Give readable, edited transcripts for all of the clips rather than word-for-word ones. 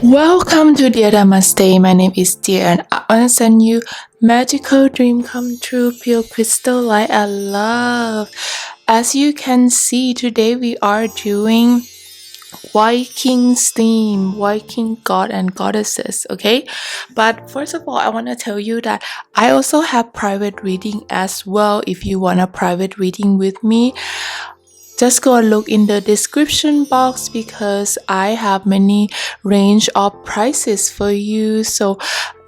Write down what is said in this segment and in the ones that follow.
Welcome to Dear Damaste. My name is Dear and I want to send you magical dream come true pure crystal light I love. As you can see, today we are doing Vikings theme, Viking god and goddesses, okay? But first of all, I want to tell you that I also have private reading as well. If you want a private reading with me, just go and look in the description box because I have many range of prices for you. So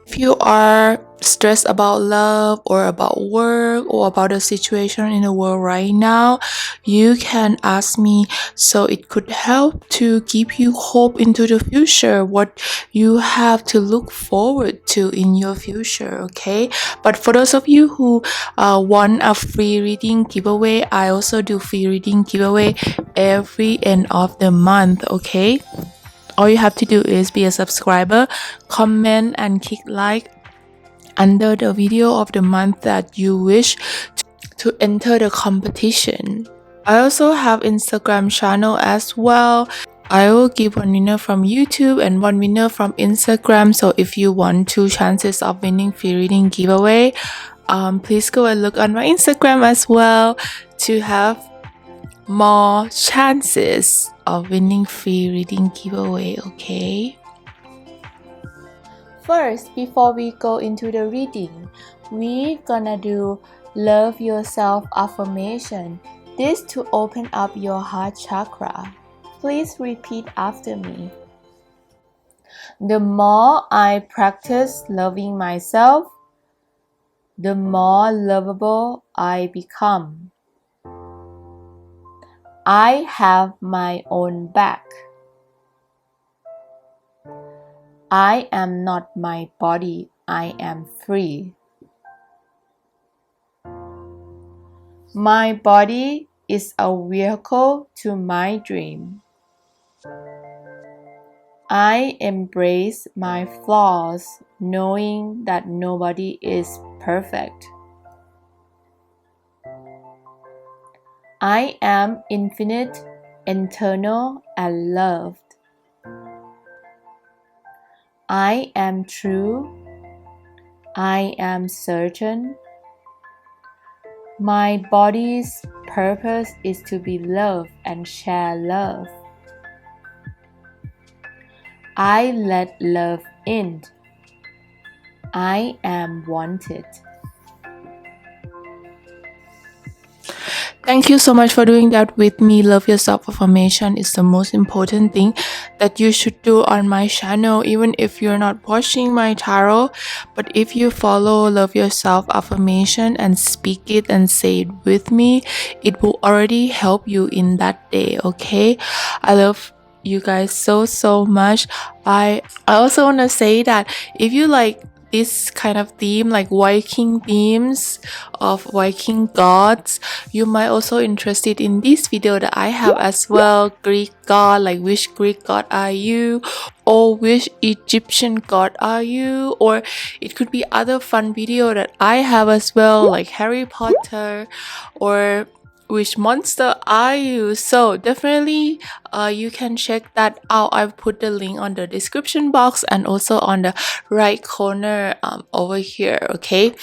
if you are stressed about love or about work or about the situation in the world right now, you can ask me, so it could help to give you hope into the future, what you have to look forward to in your future, okay? But for those of you who want a free reading giveaway, I also do free reading giveaway every end of the month, okay? All you have to do is be a subscriber, comment and click like under the video of the month that you wish to enter the competition. I also have Instagram channel as well. I will give one winner from YouTube and one winner from Instagram. So if you want 2 chances of winning free reading giveaway, please go and look on my Instagram as well to have more chances of winning free reading giveaway, okay? First, before we go into the reading, we're gonna do love yourself affirmation. This to open up your heart chakra. Please repeat after me. The more I practice loving myself, the more lovable I become. I have my own back. I am not my body, I am free. My body is a vehicle to my dream. I embrace my flaws, knowing that nobody is perfect. I am infinite, eternal, and loved. I am true. I am certain. My body's purpose is to be loved and share love. I let love in. I am wanted. Thank you so much for doing that with me. Love yourself affirmation is the most important thing that you should do on my channel, even if you're not watching my tarot. But if you follow love yourself affirmation and speak it and say it with me, it will already help you in that day, okay? I love you guys so much. I also want to say that if you like this kind of theme, like Viking themes of Viking gods, you might also interested in this video that I have as well. Greek god, like which Greek god are you, or which Egyptian god are you, or it could be other fun video that I have as well, like Harry Potter, or which monster are you. So definitely you can check that out. I've put the link on the description box and also on the right corner over here, okay?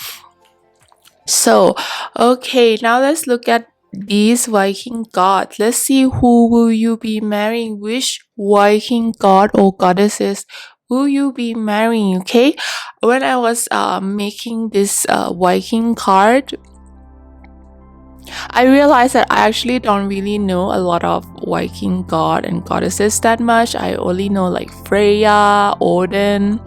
So okay, now let's look at these Viking gods. Let's see who will you be marrying, which Viking god or goddesses will you be marrying, okay? When I was making this Viking card, I realized that I actually don't really know a lot of Viking god and goddesses that much. I only know like Freya, Odin,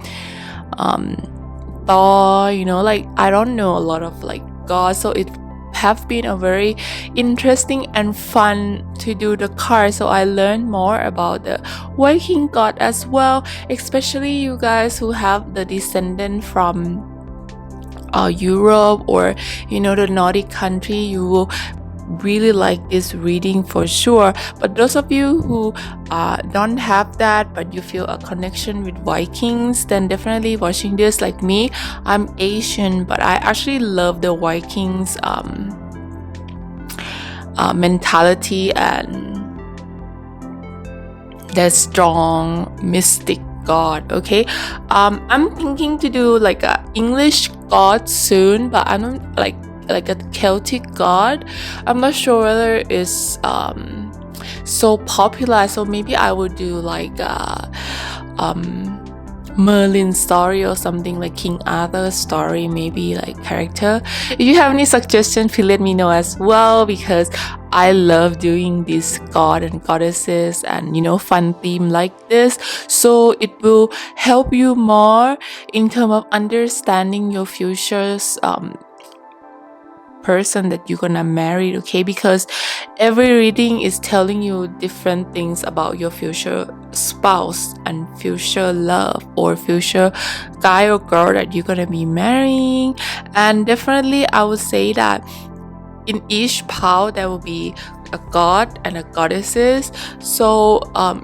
Thor, like I don't know a lot of like gods. So it have been a very interesting and fun to do the card. So I learned more about the Viking god as well, especially you guys who have the descendant from Europe or the Nordic country. You will really like this reading for sure. But those of you who don't have that but you feel a connection with Vikings, then definitely watching this. Like me, I'm Asian, but I actually love the Vikings mentality and their strong mystic god. Okay, I'm thinking to do like a English god soon, but I don't like a Celtic god. I'm not sure whether it's so popular, so maybe I would do like Merlin story or something, like King Arthur story, maybe like character. If you have any suggestions, please let me know as well, because I love doing these god and goddesses and fun theme like this, so it will help you more in terms of understanding your future's person that you're gonna marry. Okay, because every reading is telling you different things about your future spouse and future love or future guy or girl that you're gonna be marrying. And definitely I would say that in each pile there will be a god and a goddesses, so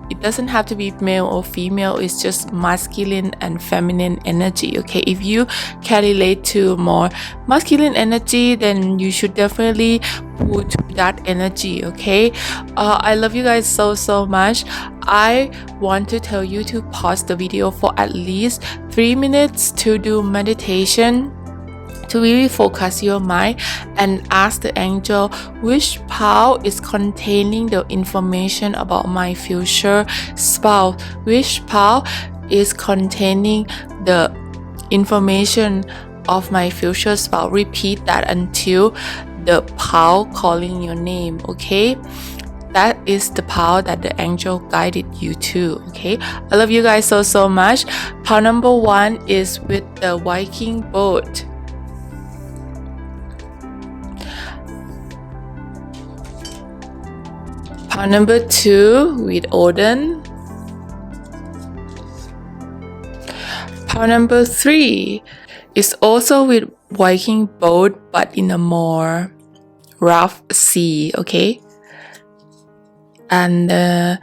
it doesn't have to be male or female, it's just masculine and feminine energy. Okay, if you can relate to more masculine energy, then you should definitely put that energy. Okay, I love you guys so much. I want to tell you to pause the video for at least 3 minutes to do meditation, to really focus your mind and ask the angel which pile is containing the information about my future spouse, which pile is containing the information of my future spouse. Repeat that until the pile calling your name. Okay, that is the pile that the angel guided you to. Okay, I love you guys so much. Pile number 1 is with the Viking boat. Pile number 2 with Odin. Pile number 3 is also with Viking boat, but in a more rough sea. Okay, and the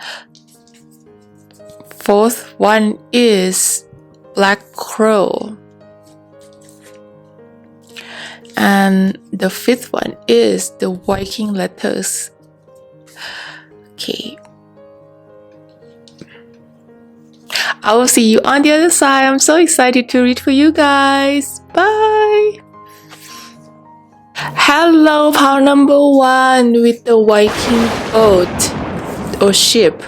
4th one is Black Crow, and the 5th one is the Viking letters. Okay, I will see you on the other side. I'm so excited to read for you guys. Bye. Hello, pile number 1 with the Viking boat or ship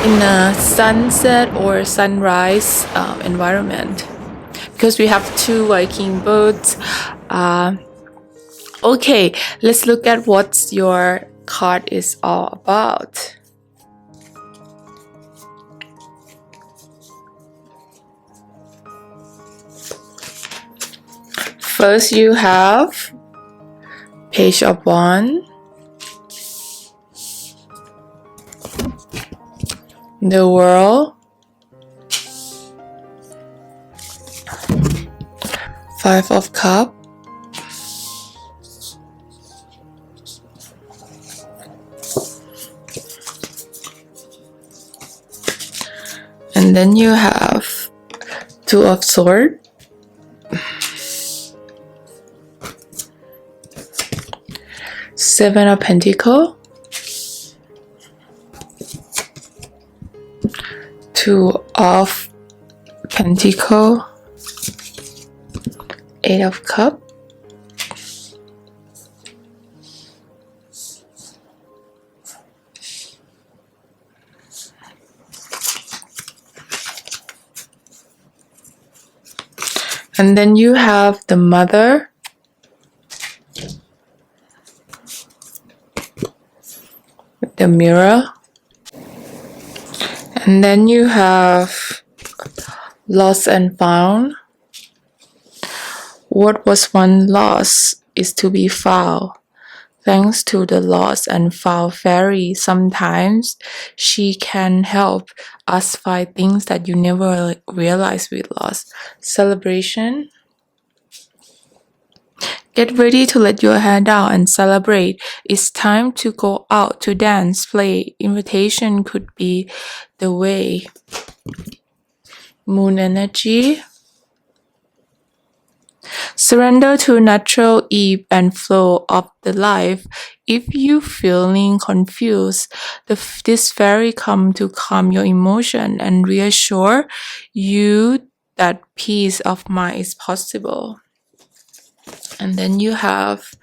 in a sunset or sunrise environment, because we have 2 Viking boats. Okay, let's look at what your card is all about. First, you have Page of Wands, the World, 5 of Cups, and then you have 2 of Swords, Seven of Pentacles, 2 of Pentacles, 8 of Cups, and then you have the Mother, the Mirror, and then you have Lost and Found. What was once lost is to be found. Thanks to the lost and found fairy, sometimes she can help us find things that you never realized we lost. Celebration. Get ready to let your hair down and celebrate. It's time to go out to dance, play. Invitation could be the way. Moon energy. Surrender to natural ebb and flow of the life. If you feeling confused, this fairy come to calm your emotion and reassure you that peace of mind is possible. And then you have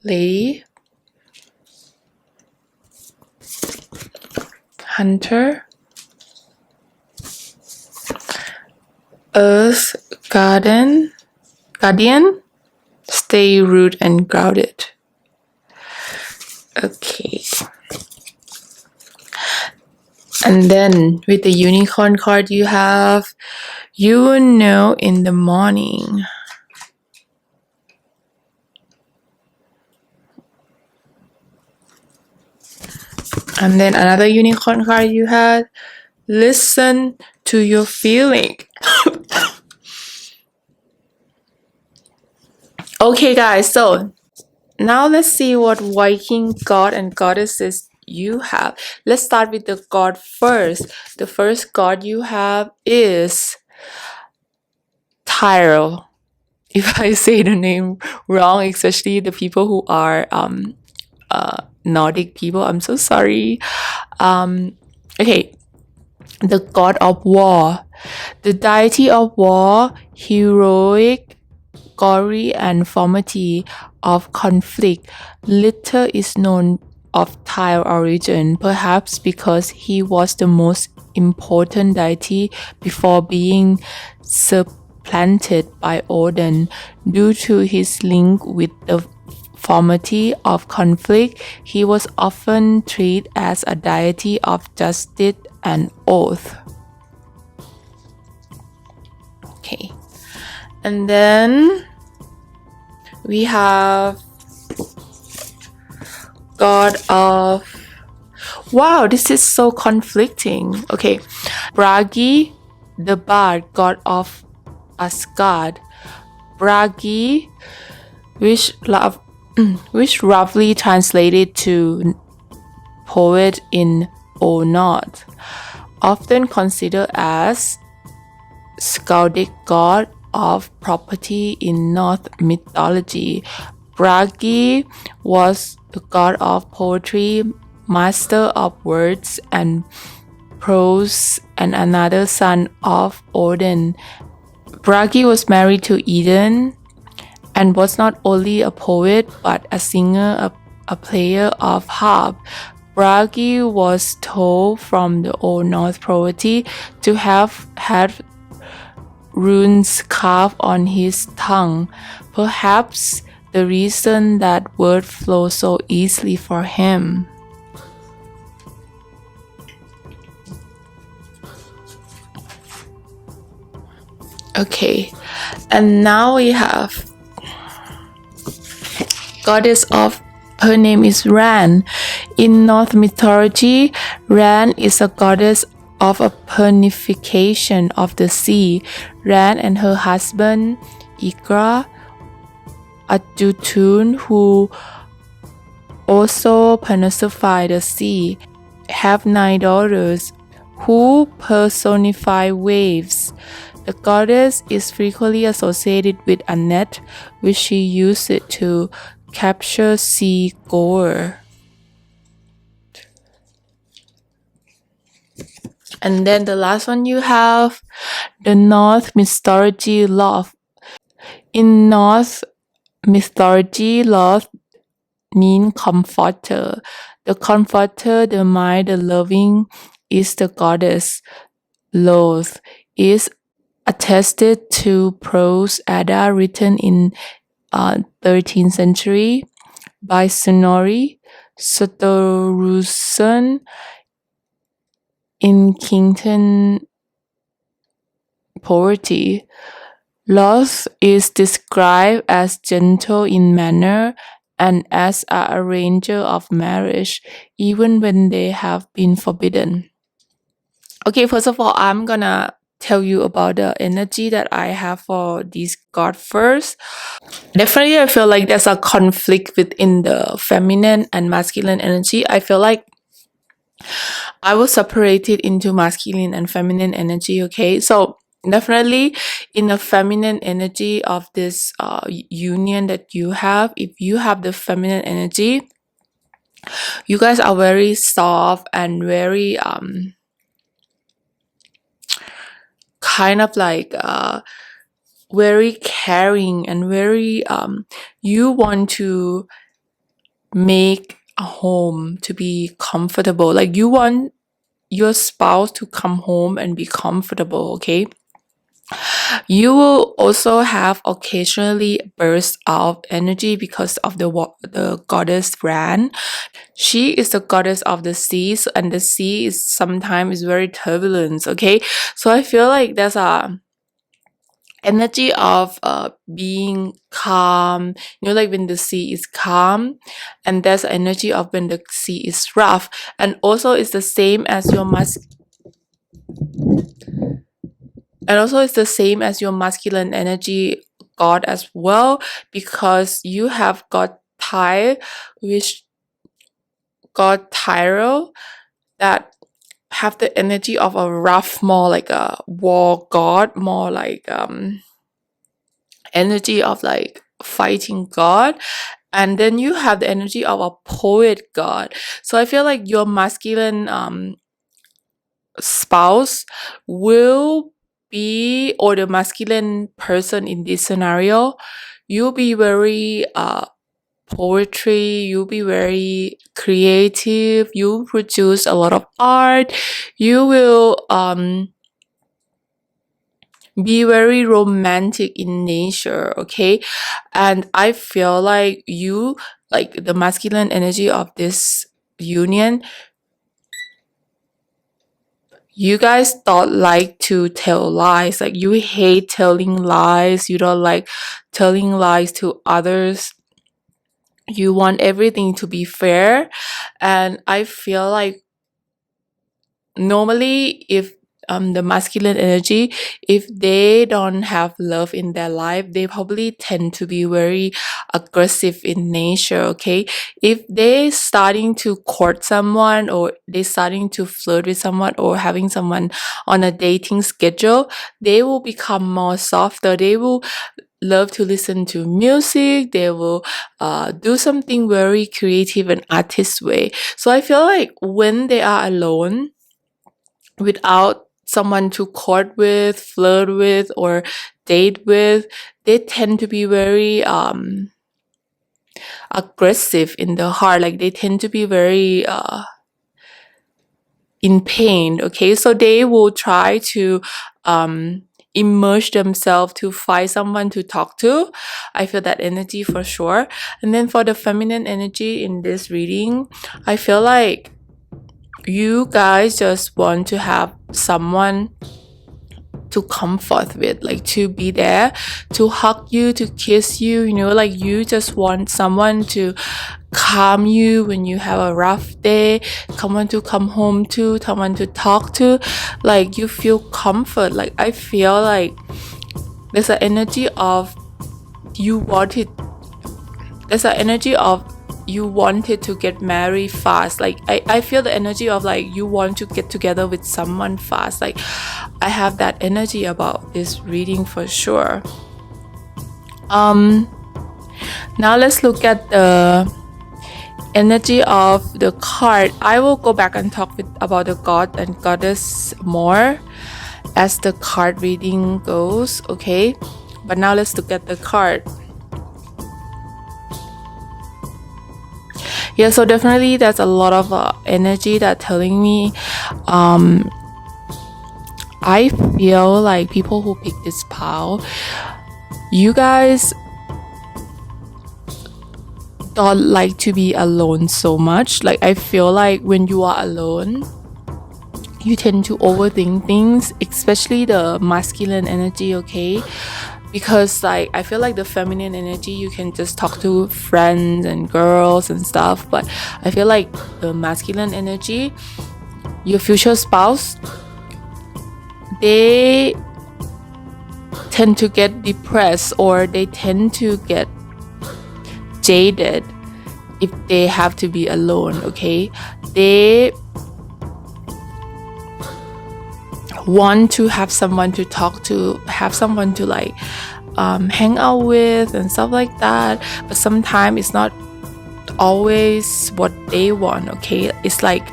Lady, Hunter, Earth, Guardian, stay rooted and grounded. Okay. And then with the unicorn card you have, you will know in the morning. And then another unicorn card you had, listen to your feeling. Okay guys, so now let's see what Viking god and goddesses you have. Let's start with the god first. The first god you have is Tyro. If I say the name wrong, especially the people who are Nordic people, I'm so sorry. Okay, the god of war, the deity of war, heroic, gory, and formality of conflict. Little is known of Tyr origin, perhaps because he was the most important deity before being supplanted by Odin. Due to his link with the formality of conflict, he was often treated as a deity of justice and oath. Okay. And then we have god of, wow, this is so conflicting. Okay, Bragi, the bard, god of Asgard. Bragi, which roughly translated to poet in Old Norse, often considered as skaldic god of property in Norse mythology. Bragi was the god of poetry, master of words and prose, and another son of Odin. Bragi was married to Eden and was not only a poet but a singer, a player of harp. Bragi was told from the Old Norse poetry to have had runes carved on his tongue, perhaps the reason that word flows so easily for him. Okay, and now we have goddess of, her name is Ran. In Norse mythology, Ran is a goddess of a personification of the sea. Ran and her husband Igra, a Jotun who also personifies the sea, have 9 daughters who personify waves. The goddess is frequently associated with a net, which she uses to capture sea gore. And then the last one you have, the Norse mythology love. In Norse mythology, love means comforter. The comforter, the mind, the loving is the goddess. Loth is attested to prose Edda written in 13th century by Snorri Sturluson in Kington Poverty. Loth is described as gentle in manner and as an arranger of marriage, even when they have been forbidden. Okay, first of all, I'm gonna tell you about the energy that I have for this god first. Definitely, I feel like there's a conflict within the feminine and masculine energy. I feel like I will separate it into masculine and feminine energy, okay? So Definitely in the feminine energy of this union that you have, if you have the feminine energy, you guys are very soft and very kind of like very caring and very you want to make a home to be comfortable. Like you want your spouse to come home and be comfortable, okay? You will also have occasionally bursts of energy because of the goddess Ran. She is the goddess of the seas, and the sea is sometimes very turbulent, okay? So I feel like there's a energy of being calm, like when the sea is calm, and there's energy of when the sea is rough, and also it's the same as your masculine energy god as well, because you have got Ty, which god Tyro, that have the energy of a rough, more like a war god, more like energy of like fighting god, and then you have the energy of a poet god. So I feel like your masculine spouse will be, or the masculine person in this scenario, you'll be very poetry, you'll be very creative, you produce a lot of art, you will be very romantic in nature, okay? And I feel like you, like the masculine energy of this union, you guys don't like to tell lies. Like you hate telling lies, you don't like telling lies to others, you want everything to be fair. And I feel like normally if the masculine energy, if they don't have love in their life, they probably tend to be very aggressive in nature, okay? If they starting to court someone, or they starting to flirt with someone, or having someone on a dating schedule, they will become more softer. They will love to listen to music, they will do something very creative and artist way. So I feel like when they are alone without someone to court with, flirt with, or date with, they tend to be very aggressive in the heart. Like they tend to be very in pain, okay? So they will try to immerse themselves to find someone to talk to. I feel that energy for sure. And then for the feminine energy in this reading, I feel like you guys just want to have someone to comfort with, like to be there, to hug you, to kiss you, like you just want someone to calm you when you have a rough day, someone to come home to, someone to talk to, like you feel comfort. Like I feel like there's an energy of you wanted to get married fast. Like I feel the energy of like you want to get together with someone fast. Like I have that energy about this reading for sure. Now let's look at the energy of the card. I will go back and talk about the god and goddess more as the card reading goes, okay? But now let's look at the card. Yeah, so definitely there's a lot of energy that telling me I feel like people who pick this pile, you guys don't like to be alone so much. Like I feel like when you are alone, you tend to overthink things, especially the masculine energy, okay? Because like I feel like the feminine energy, you can just talk to friends and girls and stuff, but I feel like the masculine energy, your future spouse, they tend to get depressed, or they tend to get jaded if they have to be alone, okay? They want to have someone to talk to, have someone to like hang out with and stuff like that, but sometimes it's not always what they want. Okay, it's like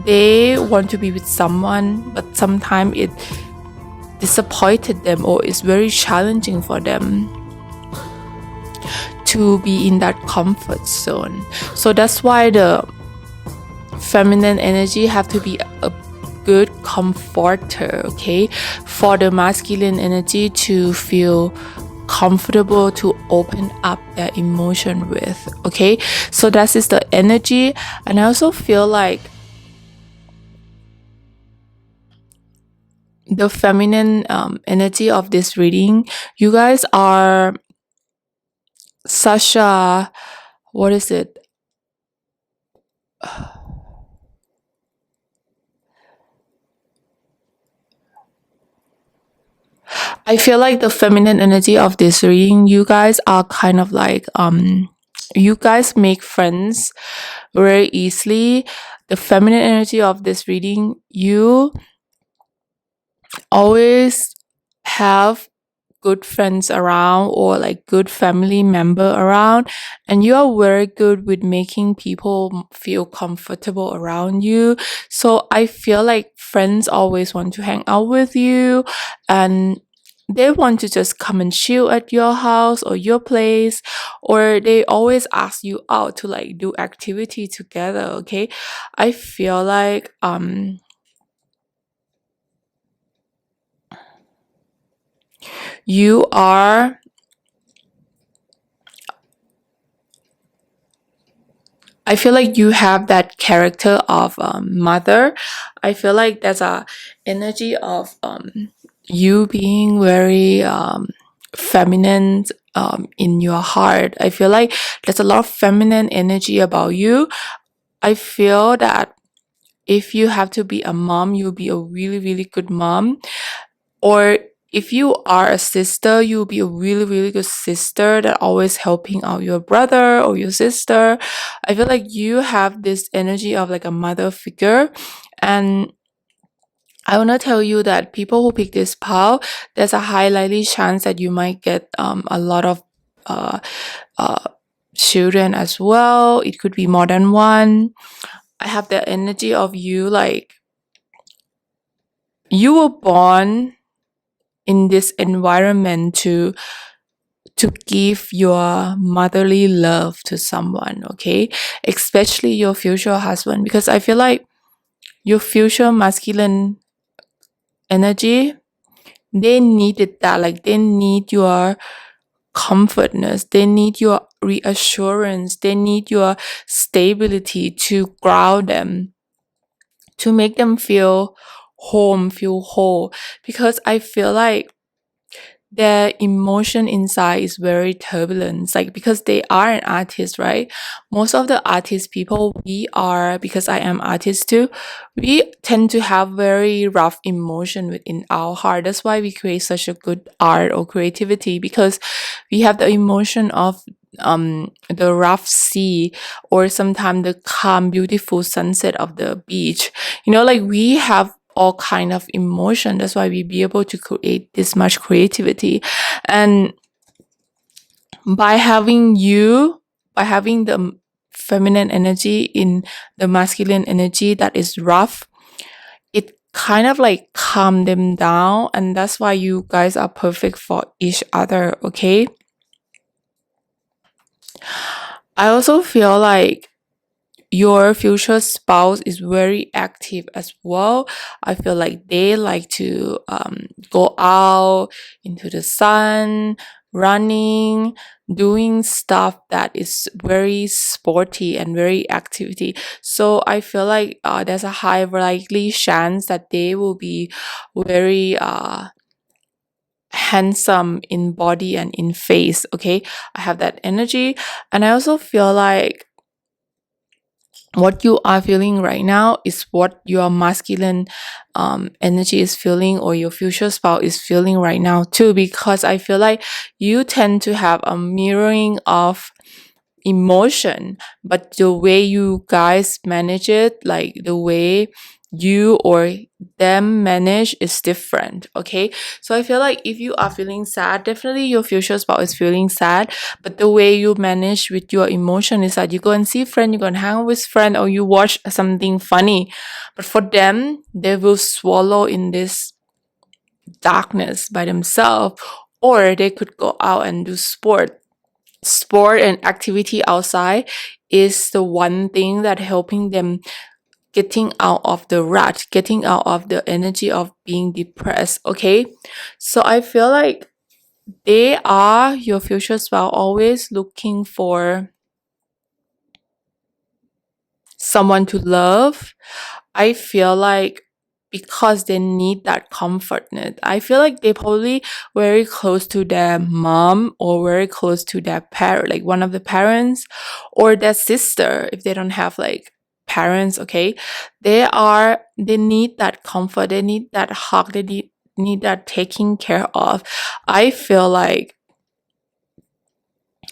they want to be with someone, but sometimes it disappointed them or it's very challenging for them to be in that comfort zone. So that's why the feminine energy have to be a good comforter, okay, for the masculine energy to feel comfortable to open up their emotion with. Okay, so that is the energy. And I also feel like the feminine energy of this reading, you guys are such a, what is it, I feel like the feminine energy of this reading, you guys are kind of like you guys make friends very easily. The feminine energy of this reading, you always have good friends around or like good family member around, and you are very good with making people feel comfortable around you. So I feel like friends always want to hang out with you, and they want to just come and chill at your house or your place, or they always ask you out to like do activity together. Okay, I feel like you are, I feel like you have that character of mother. I feel like there's a energy of you being very feminine in your heart. I feel like there's a lot of feminine energy about you. I feel that if you have to be a mom, you'll be a really, really good mom. Or if you are a sister, you'll be a really, really good sister that always helping out your brother or your sister. I feel like you have this energy of like a mother figure. And I want to tell you that people who pick this pile, there's a high likely chance that you might get a lot of uh, uh, children as well. It could be more than one. I have the energy of you like you were born in this environment to give your motherly love to someone, okay, especially your future husband, because I feel like your future masculine energy, they needed that, like they need your comfortness, they need your reassurance, they need your stability to ground them, to make them feel home, feel whole, because I feel like their emotion inside is very turbulent, like because they are an artist, right? Most of the artist people, we are, because I am artist too, we tend to have very rough emotion within our heart. That's why we create such a good art or creativity, because we have the emotion of the rough sea, or sometimes the calm beautiful sunset of the beach, you know, like we have all kind of emotion. That's why we be able to create this much creativity. And by having the feminine energy in the masculine energy that is rough, it kind of like calm them down, and that's why you guys are perfect for each other. Okay, I also feel like your future spouse is very active as well. I feel like they like to go out into the sun, running, doing stuff that is very sporty and very activity. So I feel like there's a high likely chance that they will be very handsome in body and in face. Okay, I have that energy. And I also feel like what you are feeling right now is what your masculine energy is feeling, or your future spouse is feeling right now too, because I feel like you tend to have a mirroring of emotion, but the way you guys manage it, like the way you or them manage is different. Okay, so I feel like if you are feeling sad, definitely your future spouse is feeling sad, but the way you manage with your emotion is that you go and see friend, you go and hang out with friend, or you watch something funny. But for them, they will swallow in this darkness by themselves, or they could go out and do sport and activity outside is the one thing that helping them getting out of the rut, getting out of the energy of being depressed. Okay, so I feel like they are your future spouse always looking for someone to love. I feel like because they need that comfortness. I feel like they probably very close to their mom or very close to their parent, like one of the parents or their sister if they don't have like parents. Okay, they need that comfort, they need that hug, they need that taking care of. I feel like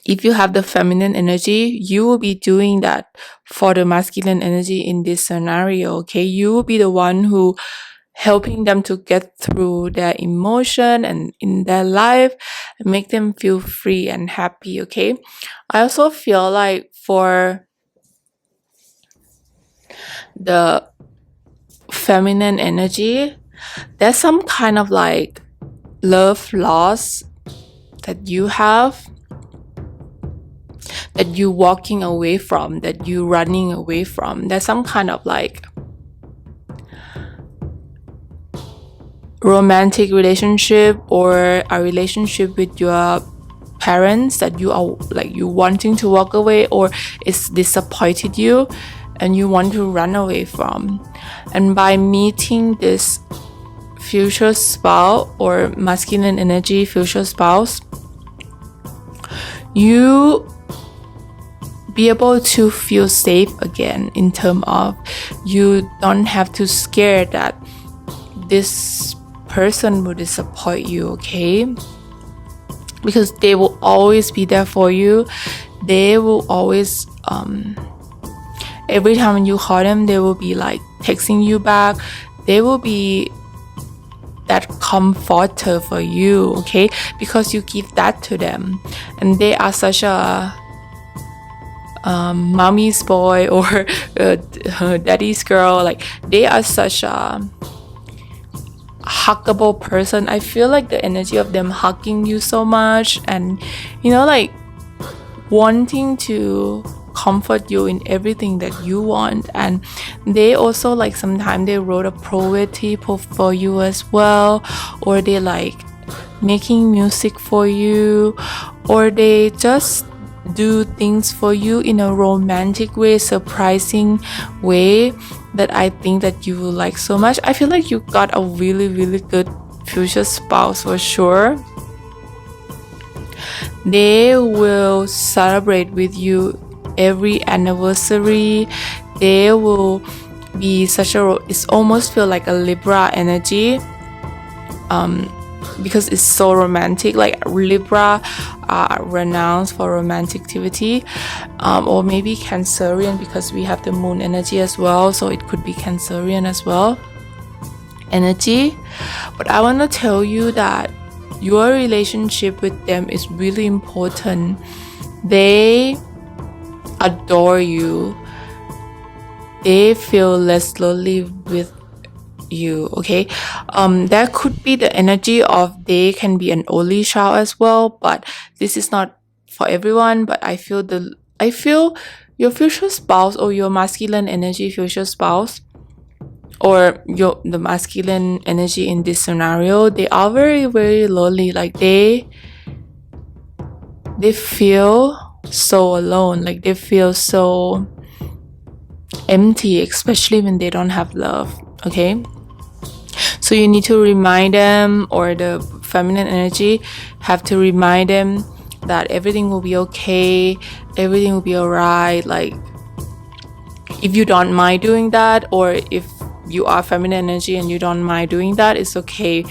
if you have the feminine energy, you will be doing that for the masculine energy in this scenario. Okay, you will be the one who helping them to get through their emotion and in their life and make them feel free and happy. Okay, I also feel like for the feminine energy, there's some kind of like love loss that you have, that you walking away from, that you running away from. There's some kind of like romantic relationship or a relationship with your parents that you are like you wanting to walk away, or it's disappointed you and you want to run away from. And by meeting this future spouse or masculine energy future spouse, you be able to feel safe again, in terms of you don't have to scare that this person will disappoint you. Okay, because they will always be there for you. They will always every time you call them, they will be like texting you back. They will be that comforter for you. Okay, because you give that to them, and they are such a mommy's boy or daddy's girl. Like they are such a huggable person. I feel like the energy of them hugging you so much, and like wanting to comfort you in everything that you want. And they also like sometimes they wrote a poetry for you as well, or they like making music for you, or they just do things for you in a romantic way, surprising way, that I think that you will like so much. I feel like you got a really, really good future spouse for sure. They will celebrate with you every anniversary. They will be such a, it's almost feel like a Libra energy, because it's so romantic. Like Libra are renowned for romantic activity, or maybe Cancerian, because we have the moon energy as well, so it could be Cancerian as well energy. But I want to tell you that your relationship with them is really important. They adore you. They feel less lonely with you. Okay, there could be the energy of they can be an only child as well, but this is not for everyone. But I feel your future spouse or your masculine energy future spouse, or the masculine energy in this scenario, they are very, very lonely. Like they feel so alone, like they feel so empty, especially when they don't have love. Okay, so you need to remind them, or the feminine energy have to remind them that everything will be okay, everything will be alright. Like if you don't mind doing that, or if you are feminine energy and you don't mind doing that, it's okay.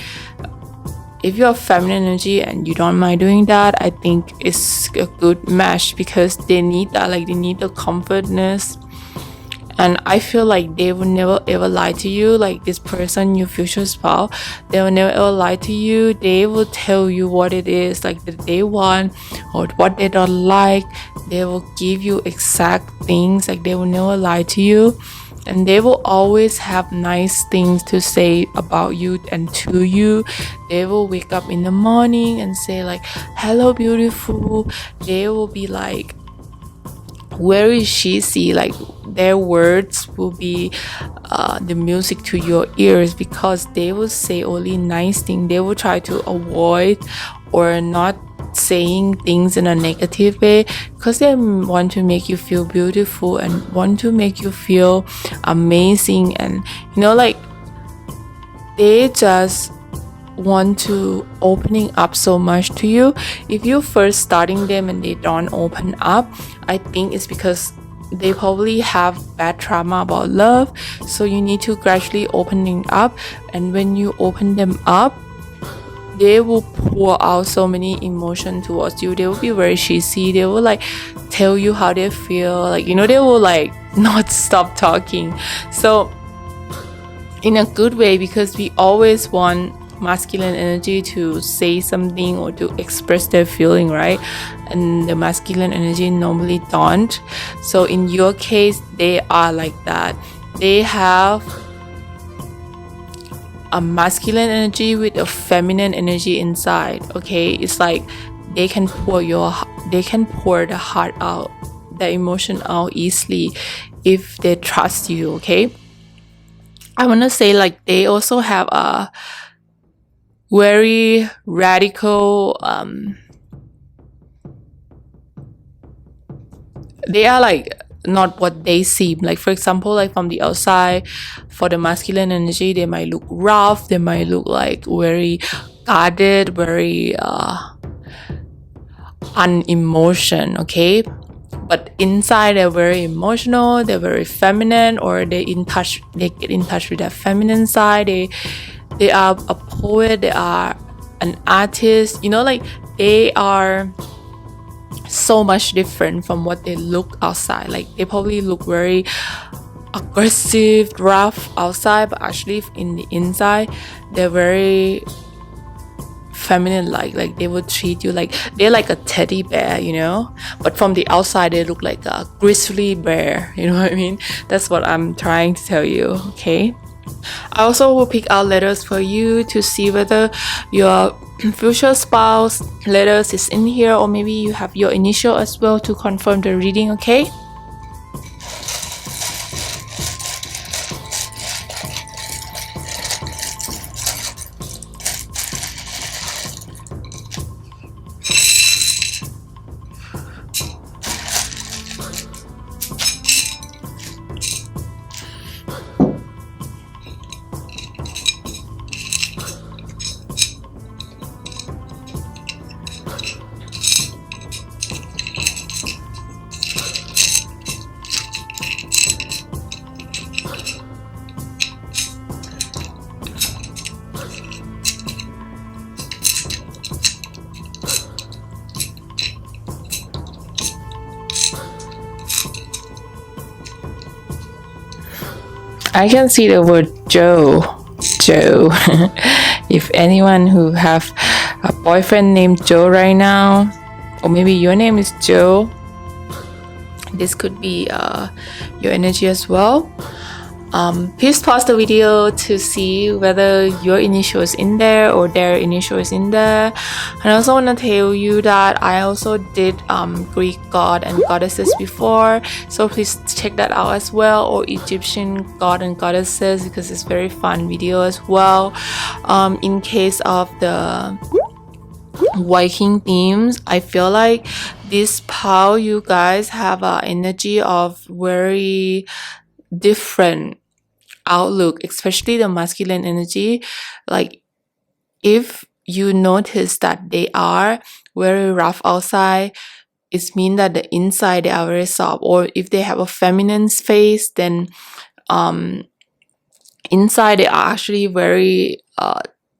If you are feminine energy and you don't mind doing that, I think it's a good match, because they need that. Like they need the comfortness, And I feel like they will never ever lie to you. Like this person, your future spouse, they will never ever lie to you. They will tell you what it is like that they want or what they don't like. They will give you exact things. Like they will never lie to you, and they will always have nice things to say about you and to you. They will wake up in the morning and say like, hello beautiful. They will be like very cheesy, like their words will be the music to your ears, because they will say only nice things. They will try to avoid or not saying things in a negative way, because they want to make you feel beautiful and want to make you feel amazing. And like they just want to opening up so much to you. If you first starting them and they don't open up, I think it's because they probably have bad trauma about love. So you need to gradually opening up, and when you open them up, they will pour out so many emotion towards you. They will be very cheesy. They will like tell you how they feel, like they will like not stop talking. So in a good way, because we always want masculine energy to say something or to express their feeling, right? And the masculine energy normally don't. So in your case, they are like that. They have a masculine energy with a feminine energy inside. Okay, it's like they can pour the heart out, the emotion out easily if they trust you. Okay, I want to say like they also have a very radical they are like not what they seem like. For example, like from the outside, for the masculine energy, they might look rough, they might look like very guarded, very unemotion. Okay, but inside they're very emotional, they're very feminine, or they get in touch with their feminine side. They are a poet, they are an artist, like they are so much different from what they look outside. Like they probably look very aggressive, rough outside, but actually in the inside they're very feminine, like they would treat you like they're like a teddy bear, but from the outside they look like a grizzly bear. You know what I mean? That's what I'm trying to tell you. Okay, I also will pick out letters for you to see whether your future spouse letters is in here, or maybe you have your initial as well to confirm the reading. Okay, I can see the word Joe. If anyone who have a boyfriend named Joe right now, or maybe your name is Joe, this could be your energy as well. Please pause the video to see whether your initial is in there or their initial is in there. And I also want to tell you that I also did Greek god and goddesses before, so please check that out as well, or Egyptian god and goddesses, because it's very fun video as well. In case of the Viking themes, I feel like this pile, you guys have an energy of very different outlook, especially the masculine energy. Like if you notice that they are very rough outside, it means that the inside they are very soft. Or if they have a feminine face, then inside they are actually very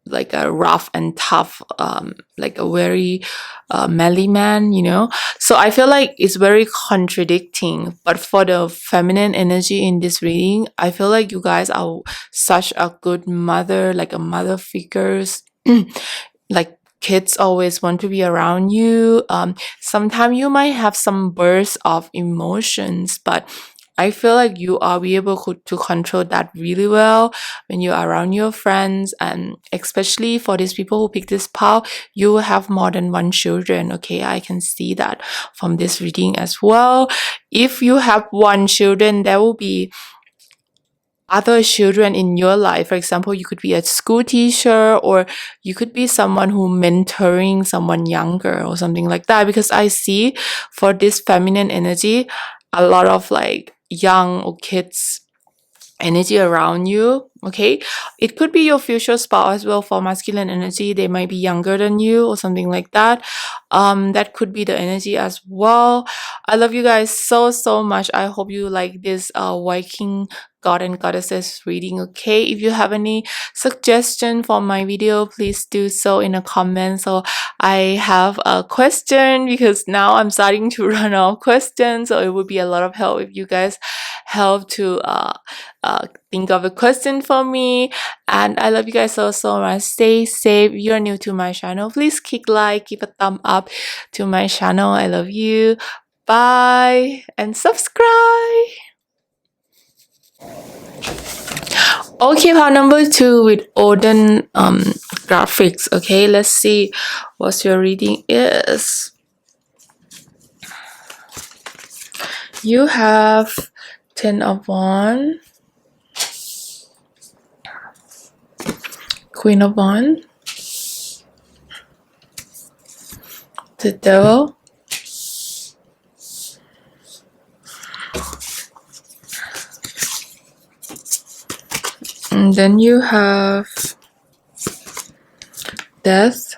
like a rough and tough, like a very manly man, so I feel like it's very contradicting. But for the feminine energy in this reading, I feel like you guys are such a good mother, like a mother figures. Like kids always want to be around you. Sometimes you might have some bursts of emotions, but I feel like you are be able to control that really well when you're around your friends, and especially for these people who pick this pile, you will have more than one children. Okay, I can see that from this reading as well. If you have one children, there will be other children in your life. For example, you could be a school teacher, or you could be someone who mentoring someone younger or something like that, because I see for this feminine energy a lot of like young or kids energy around you. Okay, it could be your future spouse as well. For masculine energy, they might be younger than you or something like that. That could be the energy as well. I love you guys so much. I hope you like this Viking god and goddesses reading. Okay, if you have any suggestion for my video, please do so in a comment, so I have a question, because now I'm starting to run out of questions. So it would be a lot of help if you guys help to think of a question for me. And I love you guys so much. Stay safe. If you're new to my channel, please click like, give a thumb up to my channel. I love you. Bye, and subscribe. Okay, part number 2 with Odin graphics. Okay, let's see what your reading is. You have 10 of Wands, Queen of Wands, the Devil, and then you have Death,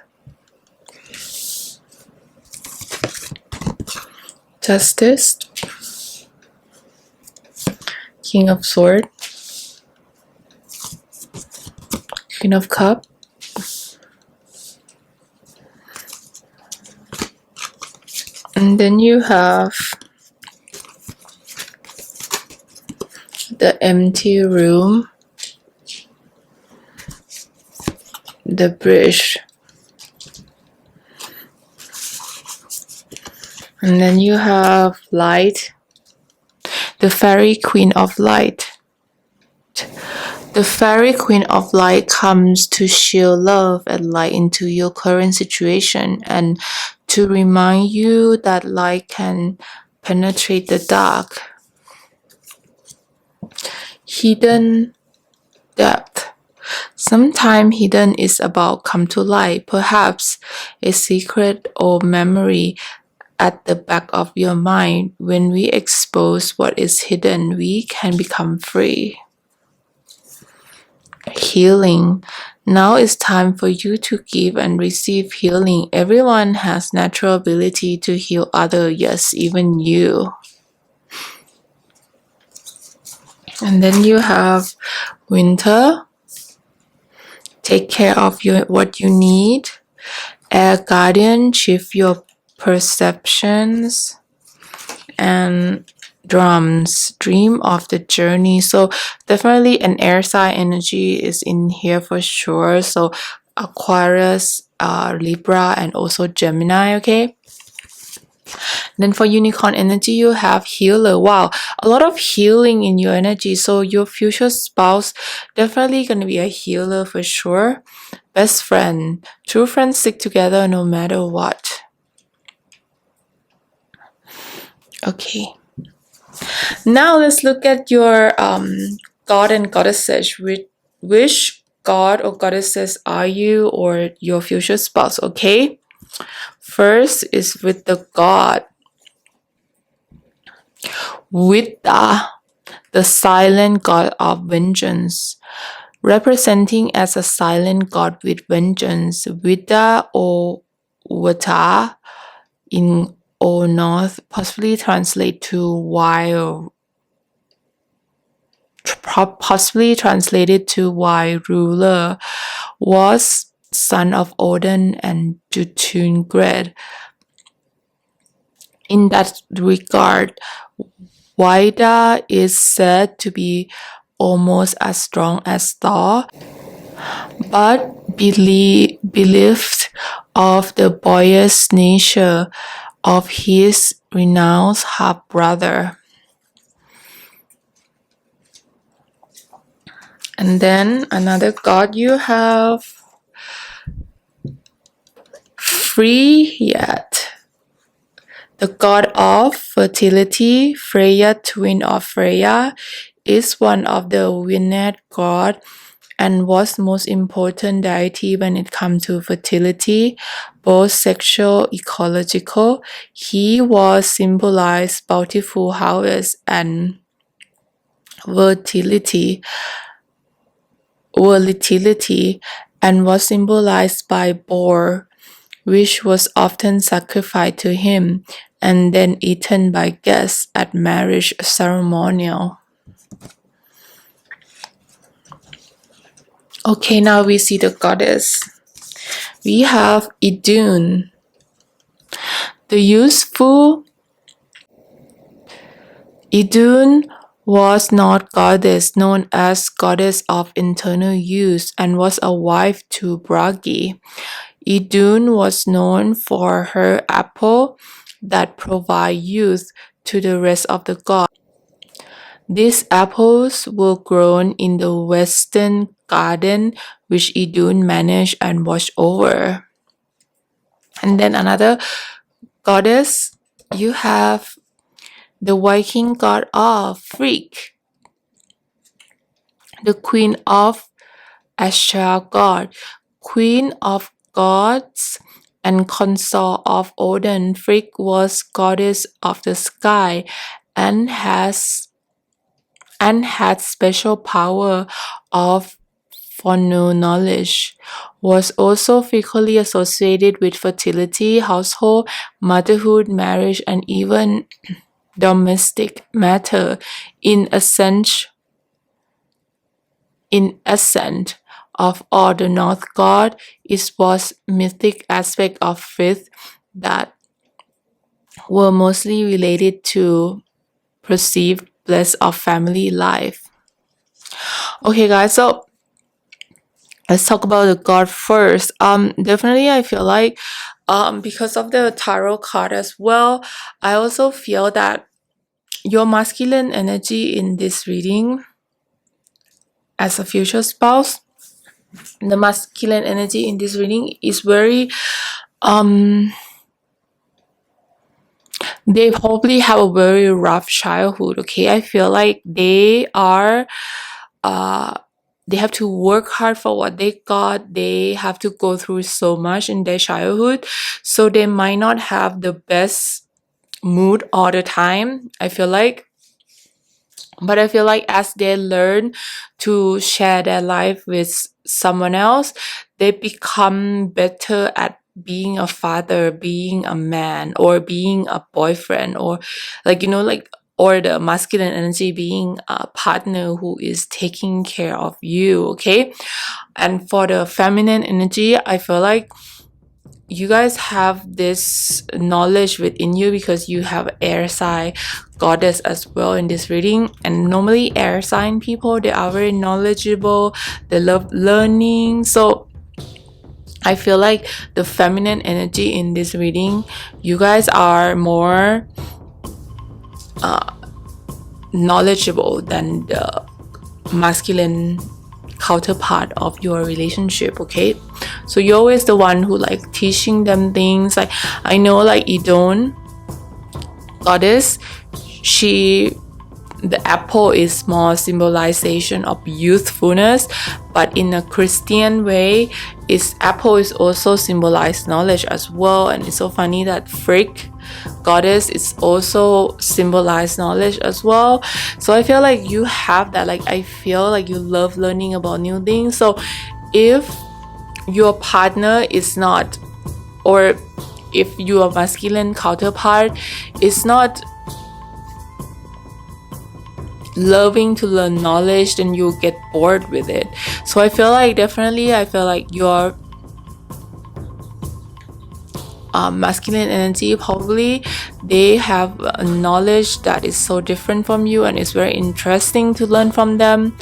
Justice, King of Swords, Queen of Cups, and then you have the Empty Room, the Bridge, and then you have Light, the Fairy Queen of Light. The Fairy Queen of Light comes to shield love and light into your current situation, and to remind you that light can penetrate the dark. Hidden depth. Sometimes hidden is about come to light, perhaps a secret or memory at the back of your mind. When we expose what is hidden, we can become free. Healing. Now it's time for you to give and receive healing. Everyone has natural ability to heal others, yes, even you. And then you have Winter. Take care of what you need. Air Guardian, shift your perceptions. And Drums, dream of the journey. So definitely an air sign energy is in here for sure. So Aquarius, Libra, and also Gemini. Okay, then for unicorn energy, you have healer. Wow, a lot of healing in your energy. So your future spouse definitely gonna be a healer for sure. Best friend, true friends stick together no matter what. Okay, now let's look at your god and goddesses. Which god or goddesses are you or your future spouse? Okay, first is with the god. Vidya, the silent god of vengeance, representing as a silent god with vengeance. Vidya or Vata in Old Norse possibly translate to wild, possibly translated to wild ruler. was son of Odin and Jotunngred. In that regard, Vaida is said to be almost as strong as Thor, but believed of the boyish nature of his renowned half-brother. And then another god you have, Freya, the god of fertility. Freya, twin of Freya, is one of the Vinod gods and was most important deity when it comes to fertility, both sexual, ecological. He was symbolized bountiful harvest and volatility, and was symbolized by boar, which was often sacrificed to him and then eaten by guests at marriage ceremonial. Okay, now we see the goddess. We have Idun, the useful. Idun was not goddess, known as goddess of internal use, and was a wife to Bragi. Idun was known for her apple that provide youth to the rest of the gods. These apples were grown in the western garden, which Idun managed and watched over. And then another goddess, you have the Viking god of Frigg, the queen of Asgard, queen of gods and consort of Odin. Frigg was goddess of the sky and had special power of foreknowledge. Was also frequently associated with fertility, household, motherhood, marriage, and even domestic matter. In essence of all the Norse gods, it was mythic aspect of faith that were mostly related to perceived bliss of family life. Okay guys, so let's talk about the god first. Definitely I feel like because of the tarot card as well, I also feel that your masculine energy in this reading as a future spouse, the masculine energy in this reading is very they probably have a very rough childhood. Okay, I feel like they are they have to work hard for what they got. They have to go through so much in their childhood, so they might not have the best mood all the time, I feel like. But I feel like as they learn to share their life with someone else, they become better at being a father, being a man, or being a boyfriend, or or the masculine energy being a partner who is taking care of you. Okay, and for the feminine energy, I feel like you guys have this knowledge within you because you have air sign goddess as well in this reading. And normally air sign people, they are very knowledgeable, they love learning. So I feel like the feminine energy in this reading, you guys are more knowledgeable than the masculine counterpart of your relationship. Okay, so you're always the one who like teaching them things. Like I know like Idun goddess, the apple is more symbolization of youthfulness, but in a Christian way, apple is also symbolize knowledge as well. And it's so funny that Frigg goddess is also symbolize knowledge as well. So I feel like you have that. Like I feel like you love learning about new things. So if your partner is not, or if your masculine counterpart is not loving to learn knowledge, then you'll get bored with it. So I feel like your masculine energy, probably they have a knowledge that is so different from you, and it's very interesting to learn from them.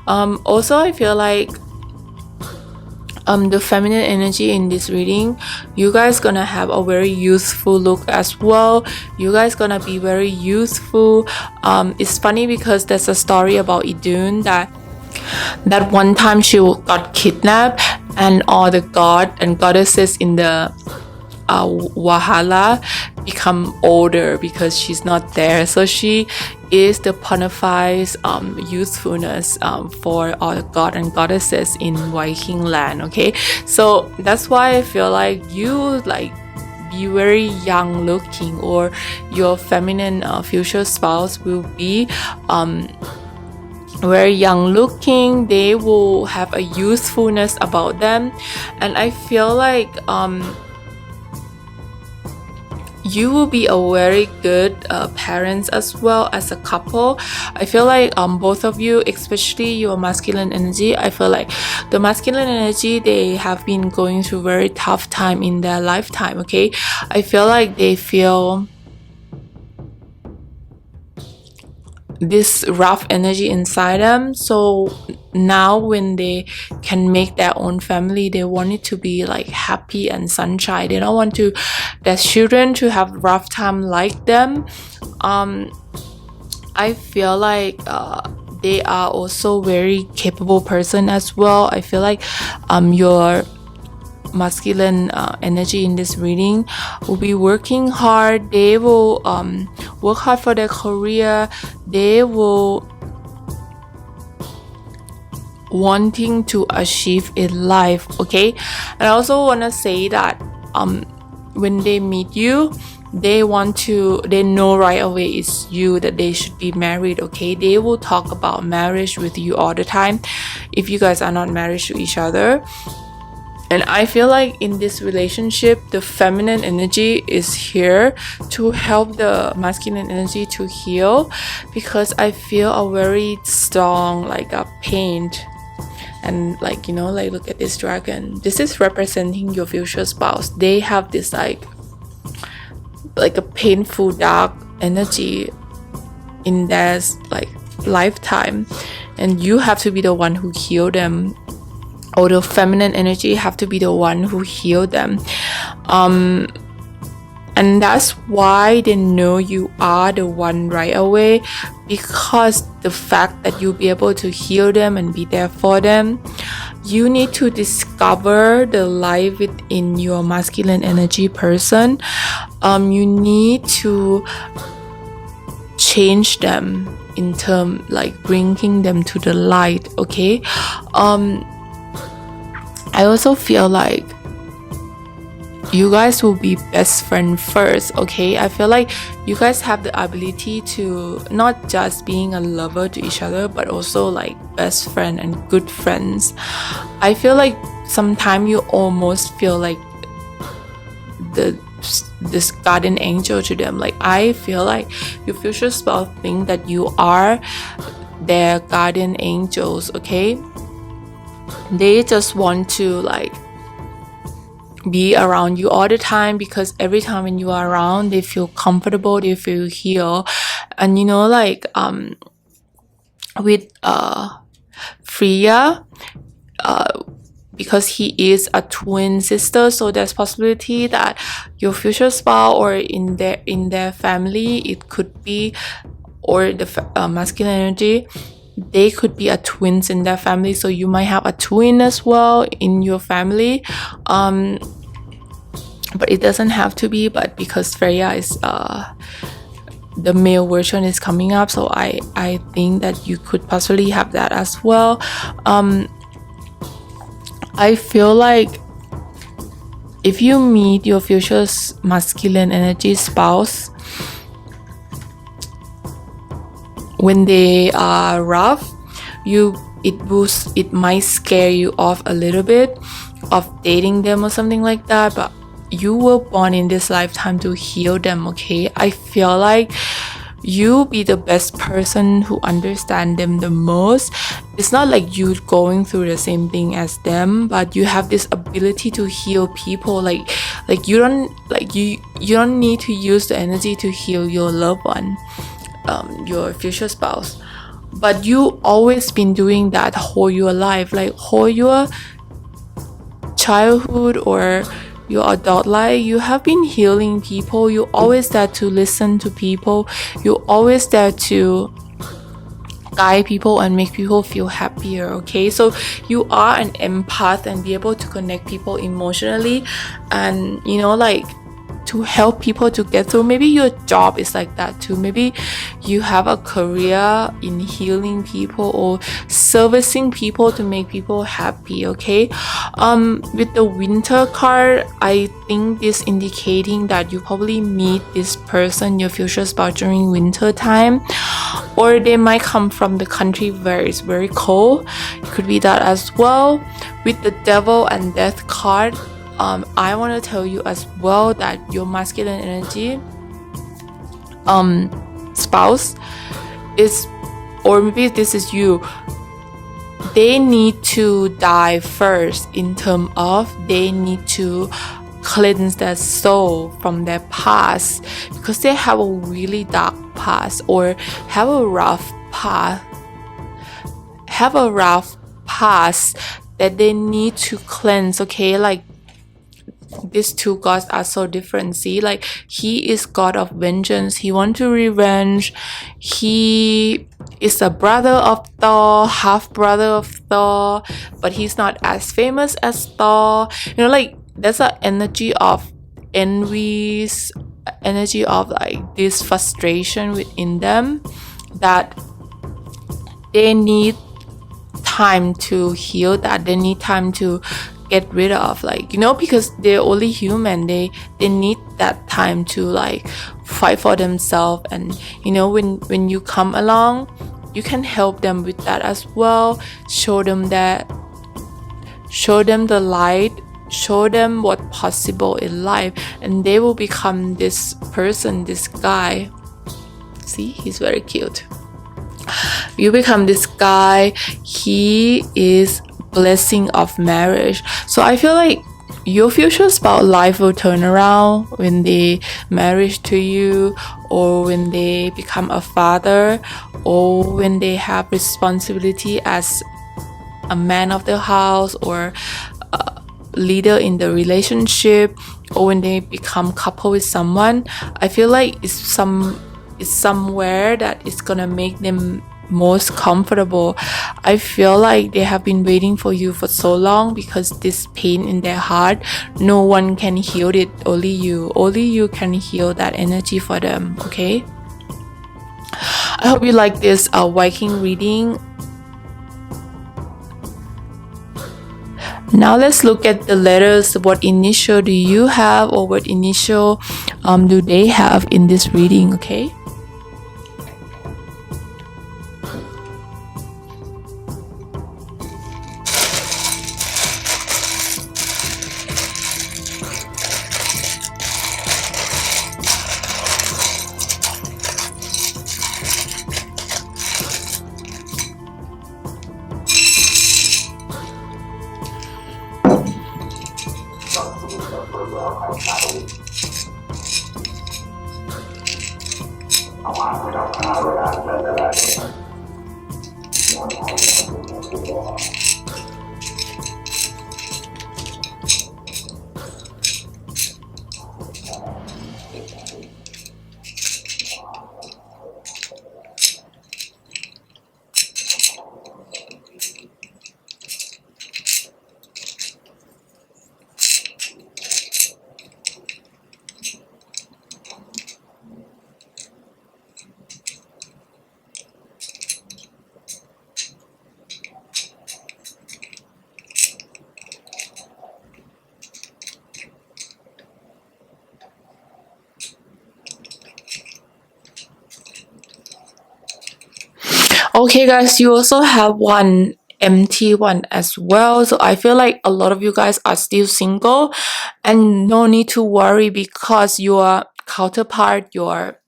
Also, I feel like the feminine energy in this reading, you guys gonna have a very youthful look as well. You guys gonna be very youthful. It's funny because there's a story about Idun that one time she got kidnapped, and all the god and goddesses in the Wahala become older because she's not there. So she is the personifies youthfulness for all the god and goddesses in Viking land. Okay, so that's why I feel like you be very young looking, or your feminine future spouse will be very young looking. They will have a youthfulness about them, and I feel like you will be a very good parents as well as a couple. I feel like both of you, especially your masculine energy, I feel like the masculine energy, they have been going through very tough time in their lifetime. Okay, I feel like they feel this rough energy inside them. So now when they can make their own family, they want it to be like happy and sunshine. They don't want their children to have rough time like them. I feel like they are also very capable person as well. I feel like your masculine energy in this reading will be working hard. They will work hard for their career. They will wanting to achieve in life. Okay, and I also want to say that when they meet you, they know right away it's you, that they should be married. Okay, they will talk about marriage with you all the time if you guys are not married to each other. And I feel like in this relationship, the feminine energy is here to help the masculine energy to heal, because I feel a very strong like a pain. And like, you know, like look at this dragon. This is representing your future spouse. They have this like a painful dark energy in their like lifetime, and you have to be the one who heal them, or the feminine energy have to be the one who heal them. And that's why they know you are the one right away, because the fact that you'll be able to heal them and be there for them. You need to discover the light within your masculine energy person. You need to change them in terms like bringing them to the light. Okay, I also feel like you guys will be best friend first. Okay, I feel like you guys have the ability to not just being a lover to each other, but also like best friend and good friends. I feel like sometimes you almost feel like this guardian angel to them. Like I feel like your future spouse think that you are their guardian angels. Okay, they just want to like be around you all the time, because every time when you are around, they feel comfortable, they feel healed. And you know, like with Freya, because he is a twin sister, so there's possibility that your future spouse or in their family, it could be, or the masculine energy, they could be a twins in their family. So you might have a twin as well in your family, but it doesn't have to be. But because Freya is the male version is coming up, so I think that you could possibly have that as well. I feel like if you meet your future masculine energy spouse when they are rough, it might scare you off a little bit of dating them or something like that, but you were born in this lifetime to heal them. Okay, I feel like you be the best person who understand them the most. It's not like you going through the same thing as them, but you have this ability to heal people. Like you don't like you don't need to use the energy to heal your loved one, your future spouse. But you always been doing that whole your life, like whole your childhood or your adult life. You have been healing people. You always there to listen to people. You always there to guide people and make people feel happier. Okay, so you are an empath and be able to connect people emotionally, and like to help people to get through. Maybe your job is like that too. Maybe you have a career in healing people or servicing people to make people happy. Okay, with the winter card, I think this indicating that you probably meet this person, your future spouse, during winter time, or they might come from the country where it's very cold. It could be that as well. With the devil and death card, I want to tell you as well that your masculine energy spouse is, or maybe this is you, they need to die first, in terms of they need to cleanse their soul from their past, because they have a really dark past or have a rough past that they need to cleanse. Okay, like these two gods are so different. See, like he is god of vengeance, he wants to revenge, he is a brother of Thor, half brother of Thor, but he's not as famous as Thor. Like there's an energy of envies, energy of like this frustration within them that they need time to heal, that they need time to get rid of, like because they're only human. They need that time to like fight for themselves, and when you come along, you can help them with that as well. Show them the light, show them what's possible in life, and they will become this person, this guy. See, he's very cute. You become this guy. He is blessing of marriage. So I feel like your future spouse life will turn around when they marriage to you, or when they become a father, or when they have responsibility as a man of the house, or a leader in the relationship, or when they become couple with someone. I feel like it's somewhere that is gonna make them most comfortable. I feel like they have been waiting for you for so long, because this pain in their heart, no one can heal it, only you can heal that energy for them. Okay, I hope you like this Viking reading. Now let's look at the letters. What initial do you have, or what initial do they have in this reading? Okay, okay guys, you also have one empty one as well. So I feel like a lot of you guys are still single, and no need to worry, because your counterpart, your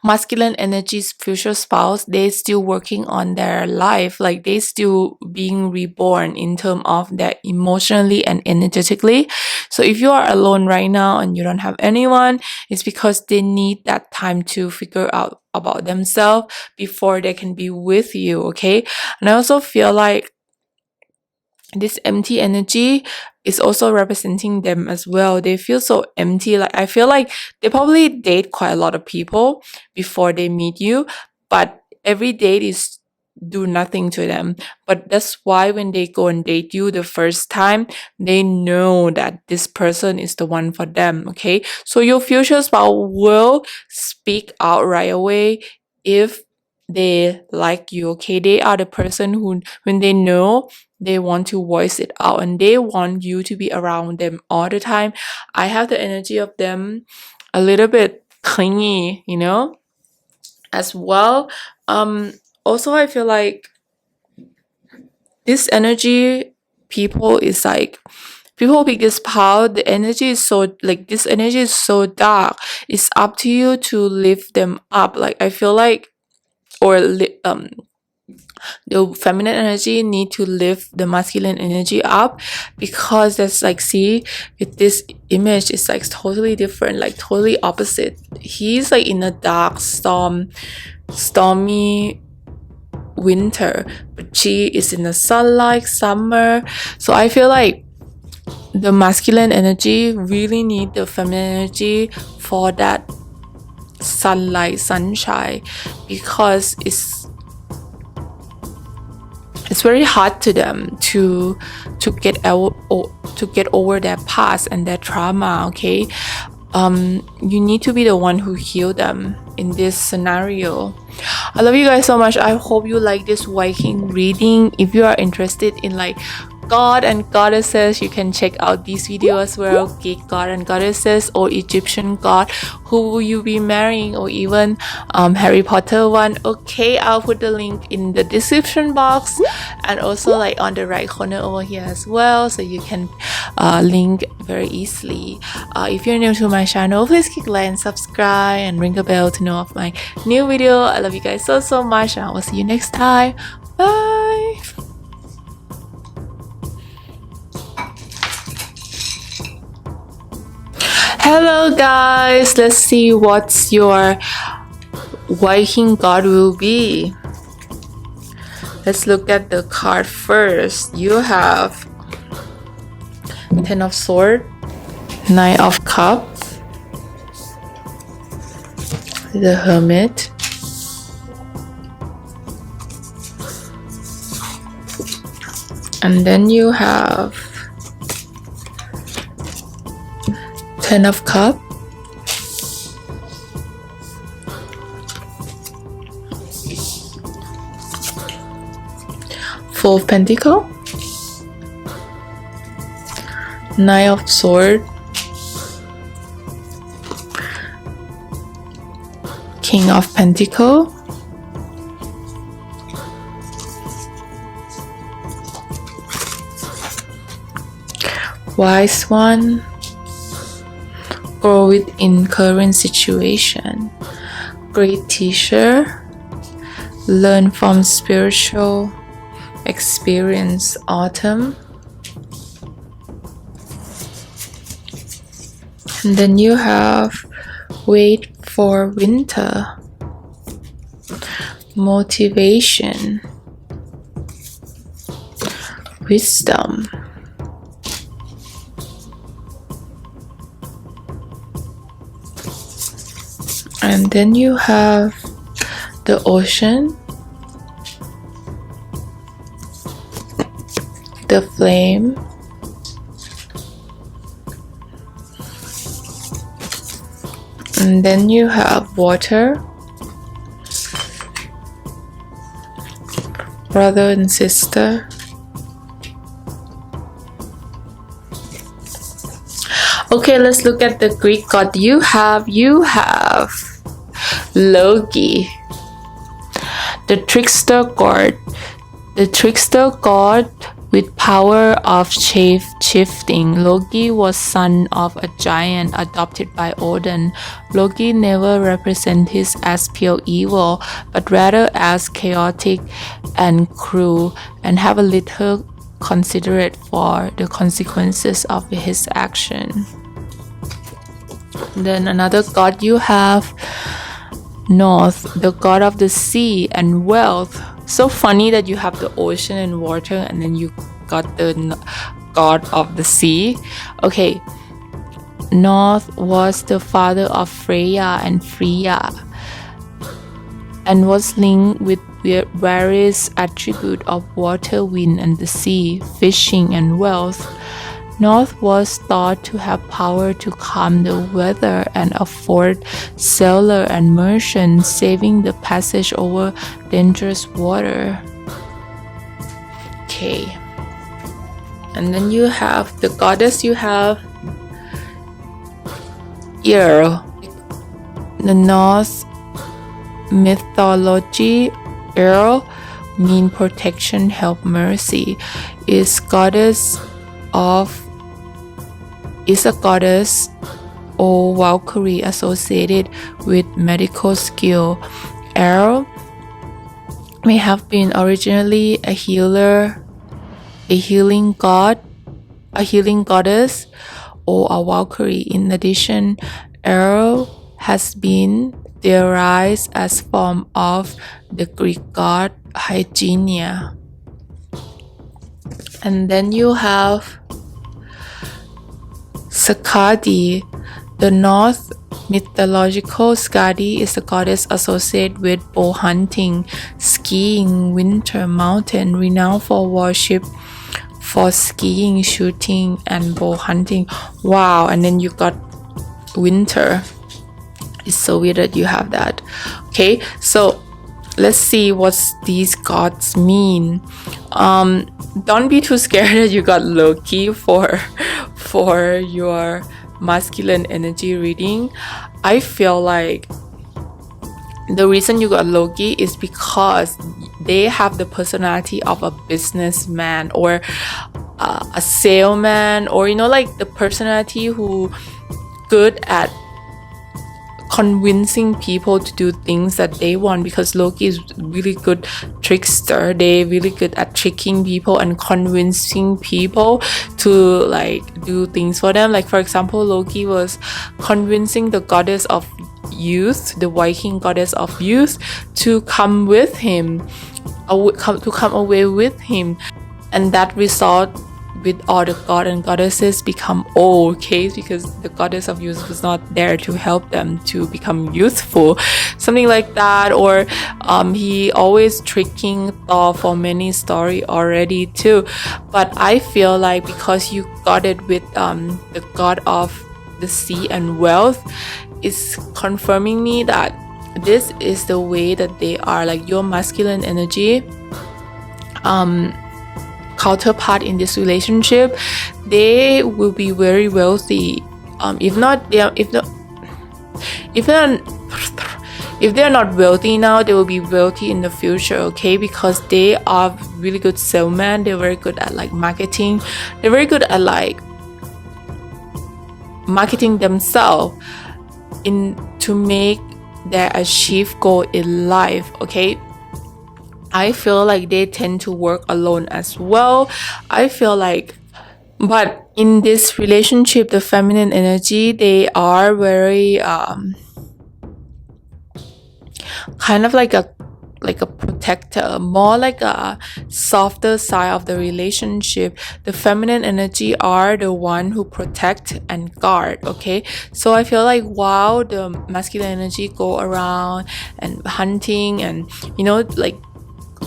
masculine energy's future spouse, they still working on their life, like they still being reborn in terms of their emotionally and energetically. So if you are alone right now and you don't have anyone, it's because they need that time to figure out about themselves before they can be with you. Okay. And I also feel like this empty energy is also representing them as well. They feel so empty. Like I feel like they probably date quite a lot of people before they meet you, but every date is do nothing to them. But that's why when they go and date you the first time, they know that this person is the one for them. Okay. So your future spouse will speak out right away if they like you. Okay. They are the person who, when they know, they want to voice it out and they want you to be around them all the time. I have the energy of them a little bit clingy, as well. Also, I feel like this energy, people is like, people pick this power, the energy is so, like, this energy is so dark. It's up to you to lift them up. Like, I feel like, or the feminine energy need to lift the masculine energy up, because that's like, see, with this image, it's like totally different, like totally opposite. He's like in a dark stormy winter, but she is in the sunlight summer. So I feel like the masculine energy really need the feminine energy for that sunshine, because it's very hard to them to get over their past and their trauma. Okay. You need to be the one who heal them in this scenario. I love you guys so much. I hope you like this Viking reading. If you are interested in like god and goddesses, you can check out this video as well. Greek god and goddesses, or Egyptian god, who will you be marrying, or even Harry Potter one. Okay, I'll put the link in the description box, and also like on the right corner over here as well, so you can link very easily. If you're new to my channel, please click like and subscribe and ring the bell to know of my new video. I love you guys so much, and I will see you next time. Bye. Hello guys, let's see what's your Viking god will be. Let's look at the card first. You have Ten of Swords, Knight of Cups, the Hermit, and then you have Ten of Cups, Four of Pentacles, Knight of Swords, King of Pentacles, Wise One, grow within current situation, great teacher, learn from spiritual experience, autumn, and then you have wait for winter, motivation, wisdom, and then you have the ocean, the flame, and then you have water, brother and sister, okay. Let's look at the Greek god. You have Loki, the trickster god. The trickster god With power of shape-shifting, Loki was son of a giant adopted by Odin. Loki never represented as pure evil, but rather as chaotic and cruel, and have a little considerate for the consequences of his action. Then another god you have, North, the god of the sea and wealth. So funny that you have the ocean and water and then you got the god of the sea. Okay, North was the father of Freya and was linked with various attributes of water, wind, and the sea, fishing, and wealth. North was thought to have power to calm the weather and afford sailor and merchants saving the passage over dangerous water. Okay. And then you have the goddess you have Earl. The Norse mythology, Earl mean protection, help, mercy. Is a goddess or Valkyrie associated with medical skill. Earl may have been originally a healer, a healing goddess, or a Valkyrie. In addition, Earl has been theorized as form of the Greek god Hygienia. And then you have Skadi. The North mythological Skadi is a goddess associated with bow hunting, skiing, winter mountain, renowned for worship for skiing, shooting, and bow hunting. Wow, and then you got winter. It's so weird that you have that. Okay, so let's see what these gods mean. Don't be too scared that you got Loki for your masculine energy reading. I feel like the reason you got Loki is because they have the personality of a businessman or a salesman, or like the personality who good at convincing people to do things that they want, because Loki is really good trickster. They really good at tricking people and convincing people to do things for them. Like for example, Loki was convincing the goddess of youth, the Viking goddess of youth, to come with him, to come away with him, and that result with all the god and goddesses become old, okay, because the goddess of youth was not there to help them to become youthful, something like that. Or he always tricking Thor for many story already too. But I feel like because you got it with the god of the sea and wealth, is confirming me that this is the way that they are, like your masculine energy counterpart in this relationship. They will be very wealthy. If they're not wealthy now, they will be wealthy in the future, okay? Because they are really good salesmen. They're very good at marketing. They're very good at marketing themselves to make their achieved goal in life, okay? I feel like they tend to work alone as well. I feel like, but in this relationship, the feminine energy, they are very kind of like a protector, more like a softer side of the relationship. The feminine energy are the one who protect and guard, okay? So I feel like while the masculine energy go around and hunting and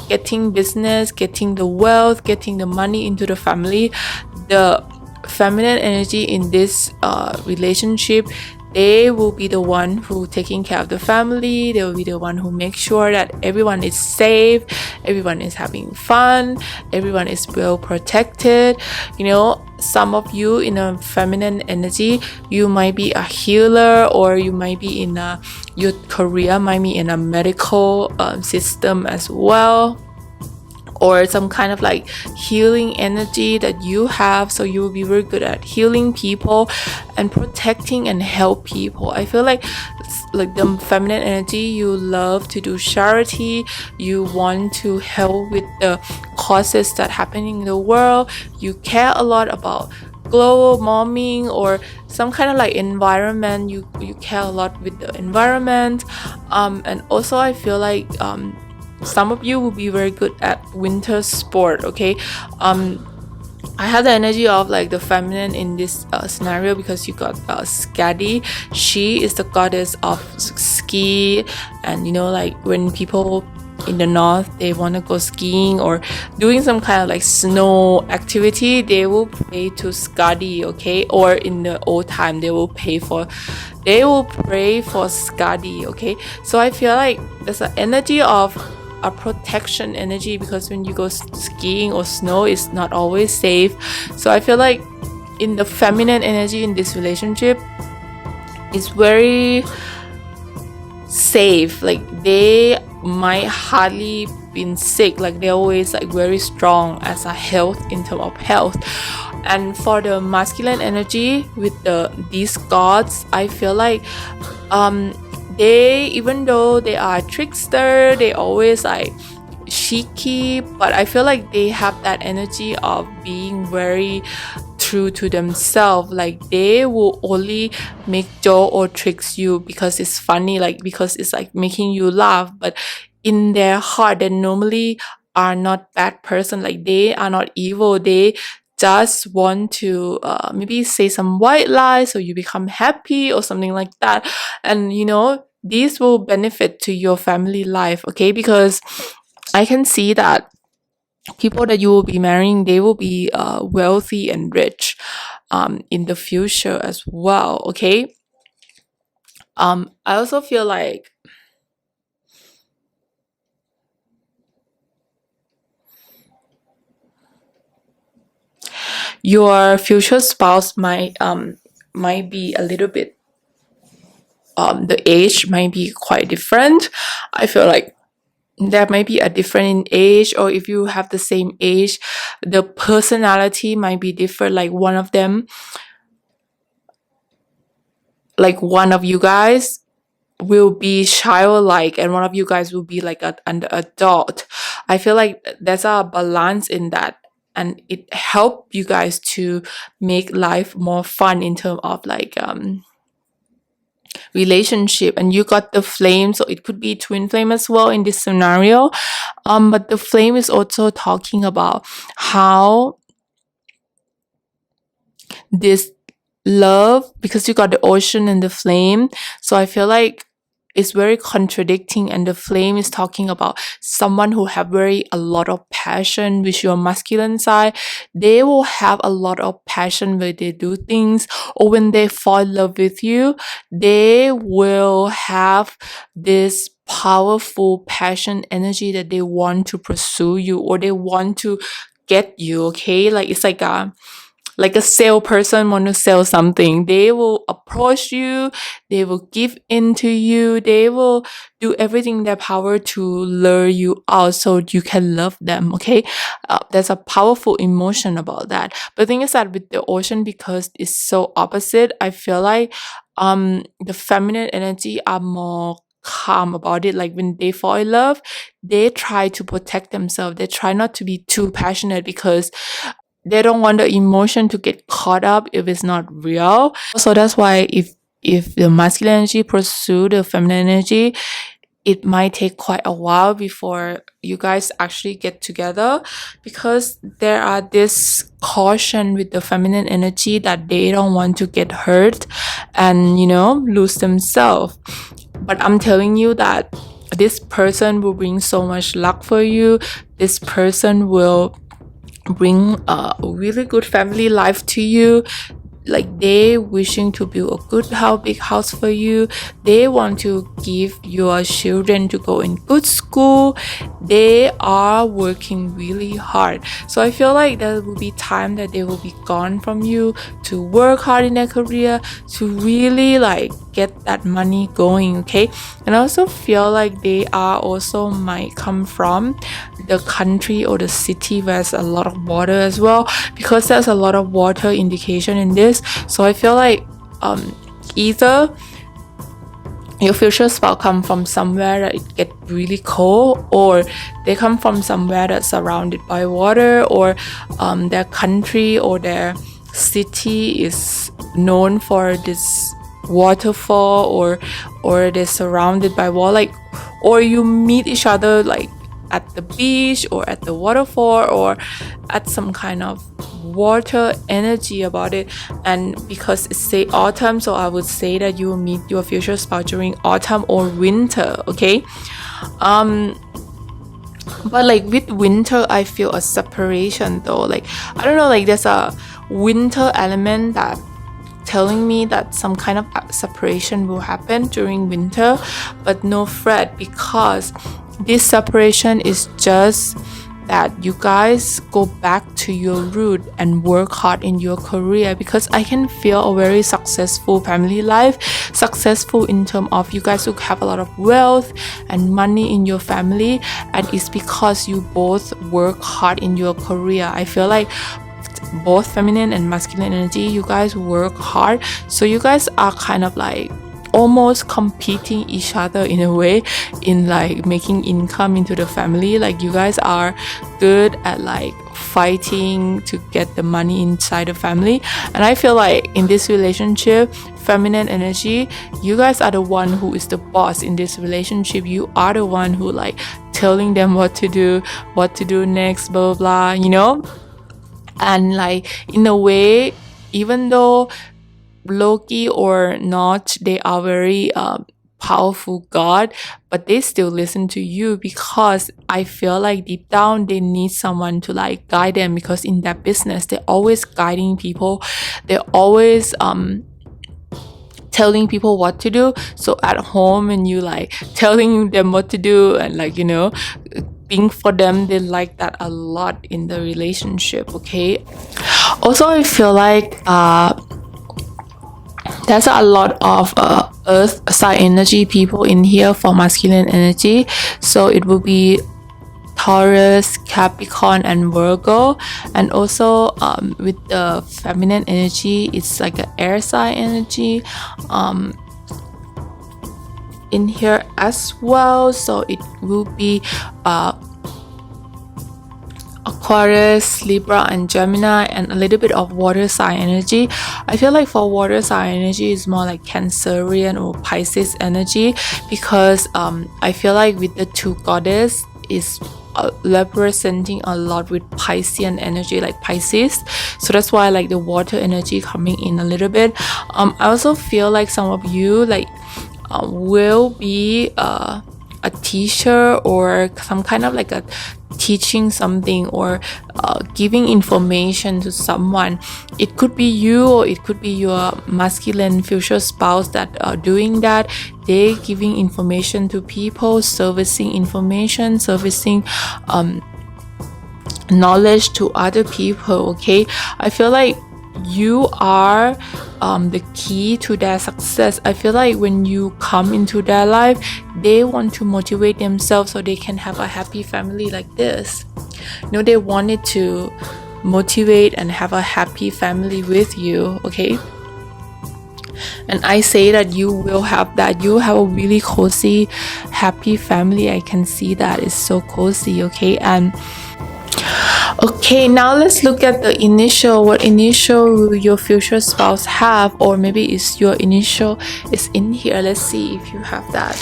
getting business, getting the wealth, getting the money into the family, the feminine energy in this relationship, they will be the one who taking care of the family. They will be the one who make sure that everyone is safe, everyone is having fun, everyone is well protected. Some of you in a feminine energy, you might be a healer, or you might be your career might be in a medical system as well, or some kind of like healing energy that you have, so you will be very good at healing people and protecting and help people. I feel like the feminine energy, you love to do charity, you want to help with the causes that happening in the world, you care a lot about global warming or some kind of like environment, you care a lot with the environment. And also I feel like some of you will be very good at winter sport. Okay, I have the energy of like the feminine in this scenario because you got Skadi. She is the goddess of ski, and you know, like when people in the north they want to go skiing or doing some kind of like snow activity, they will pray to Skadi. Okay, or in the old time they will pray for Skadi. Okay, so I feel like there's an energy of a protection energy, because when you go skiing or snow, it's not always safe. So I feel like in the feminine energy in this relationship is very safe. Like they might hardly been sick, like they're always like very strong as a health, in terms of health. And for the masculine energy with these gods, I feel like they, even though they are trickster, they always like cheeky, but I feel like they have that energy of being very true to themselves. Like they will only make joke or tricks you because it's funny, like because it's like making you laugh, but in their heart they normally are not bad person. Like they are not evil, they just want to maybe say some white lies so you become happy or something like that. And you know, these will benefit to your family life. Okay, because I can see that people that you will be marrying, they will be wealthy and rich in the future as well. Okay, I also feel like your future spouse might be a little bit the age might be quite different. I feel like there might be a different in age, or if you have the same age, the personality might be different. Like one of them, like one of you guys will be childlike and one of you guys will be like an adult. I feel like there's a balance in that, and it help you guys to make life more fun in terms of like relationship. And you got the flame, so it could be twin flame as well in this scenario. But the flame is also talking about how this love, because you got the ocean and the flame, so I feel like it's very contradicting. And the flame is talking about someone who have very a lot of passion, with your masculine side. They will have a lot of passion when they do things, or when they fall in love with you, they will have this powerful passion energy that they want to pursue you, or they want to get you. Okay, like it's like a salesperson want to sell something. They will approach you, they will give in to you, they will do everything in their power to lure you out so you can love them. Okay, there's a powerful emotion about that. But the thing is that with the ocean, because it's so opposite, I feel like the feminine energy are more calm about it. Like when they fall in love, they try to protect themselves, they try not to be too passionate, because they don't want the emotion to get caught up if it's not real. So that's why if the masculine energy pursue the feminine energy, it might take quite a while before you guys actually get together, because there are this caution with the feminine energy that they don't want to get hurt and, you know, lose themselves. But I'm telling you that this person will bring so much luck for you. This person will bring a really good family life to you. Like they wishing to build a good house, big house for you. They want to give your children to go in good school. They are working really hard. So I feel like there will be time that they will be gone from you to work hard in their career, to really like get that money going, okay? And I also feel like they are also might come from the country or the city where there's a lot of water as well, because there's a lot of water indication in this. So I feel like either your future spouse come from somewhere that it get really cold, or they come from somewhere that's surrounded by water, or their country or their city is known for this waterfall, or they're surrounded by water, like, or you meet each other like at the beach or at the waterfall or at some kind of water energy about it. And because it's say autumn, so I would say that you will meet your future spouse during autumn or winter, okay? But like with winter, I feel a separation though. Like, I don't know, like there's a winter element that telling me that some kind of separation will happen during winter, but no fret, because this separation is just that you guys go back to your root and work hard in your career, because I can feel a very successful family life, successful in terms of you guys will have a lot of wealth and money in your family, and it's because you both work hard in your career. I feel like both feminine and masculine energy, you guys work hard, so you guys are kind of like almost competing each other in a way, in like making income into the family. Like you guys are good at like fighting to get the money inside the family. And I feel like in this relationship, feminine energy, you guys are the one who is the boss in this relationship. You are the one who like telling them what to do next, blah blah blah, you know. And like in a way, even though Loki or not, they are very powerful god, but they still listen to you, because I feel like deep down they need someone to like guide them, because in that business they're always guiding people, they're always telling people what to do. So at home, and you like telling them what to do, and like, you know, being for them, they like that a lot in the relationship, okay? Also, I feel like there's a lot of earth sign energy people in here for masculine energy, so it will be Taurus, Capricorn, and Virgo. And also with the feminine energy, it's like an air sign energy in here as well, so it will be Aquarius, Libra, and Gemini, and a little bit of water sign energy. I feel like for water sign energy is more like Cancerian or Pisces energy, because I feel like with the two goddess is representing a lot with Piscean energy, like Pisces. So that's why I like the water energy coming in a little bit. I also feel like some of you like will be a teacher, or some kind of like a teaching something, or giving information to someone. It could be you, or it could be your masculine future spouse that are doing that. They giving information to people, servicing information, servicing knowledge to other people, okay? I feel like you are the key to their success. I feel like when you come into their life, they want to motivate themselves so they can have a happy family like this. You know, they wanted to motivate and have a happy family with you, okay? And I say that you will have that. You have a really cozy, happy family. I can see that it's so cozy, okay? And okay, now let's look at the initial. What initial will your future spouse have? Or maybe is your initial is in here. Let's see if you have that.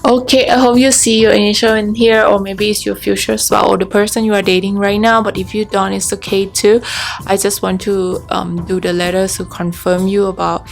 Okay, I hope you see your initial in here, or maybe it's your future spouse or the person you are dating right now. But if you don't, it's okay too. I just want to do the letters to confirm you about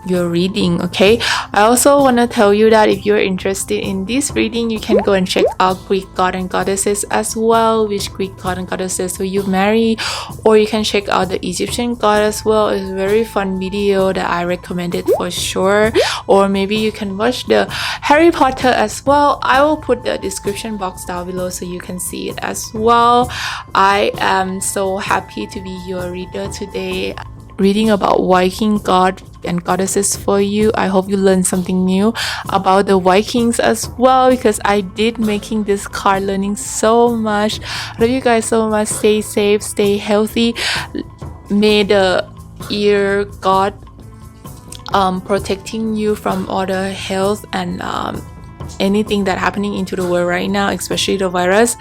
your reading. Okay, I also want to tell you that if you're interested in this reading, you can go and check out Greek god and goddesses as well. Which Greek god and goddesses will you marry? Or you can check out the Egyptian god as well. It's a very fun video that I recommended for sure. Or maybe you can watch the Harry Potter as well. I will put the description box down below so you can see it as well. I am so happy to be your reader today, reading about Viking god and goddesses for you. I hope you learned something new about the Vikings as well, because I did making this card, learning so much. Love you guys so much. Stay safe, stay healthy. May the ear god protecting you from all the health and anything that happening into the world right now, especially the virus.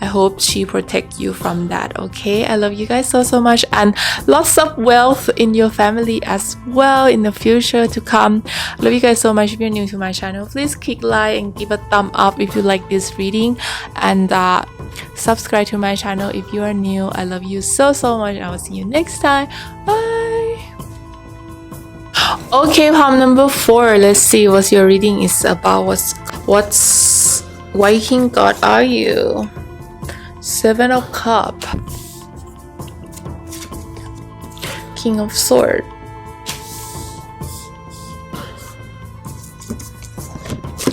I hope she protect you from that. Okay, I love you guys so much, and lots of wealth in your family as well in the future to come. Love you guys so much. If you're new to my channel, please click like and give a thumb up if you like this reading, and subscribe to my channel if you are new. I love you so much. I will see you next time. Bye. Okay, palm number 4. Let's see what your reading is about. What's Viking god are you? 7 of Cups, King of Sword,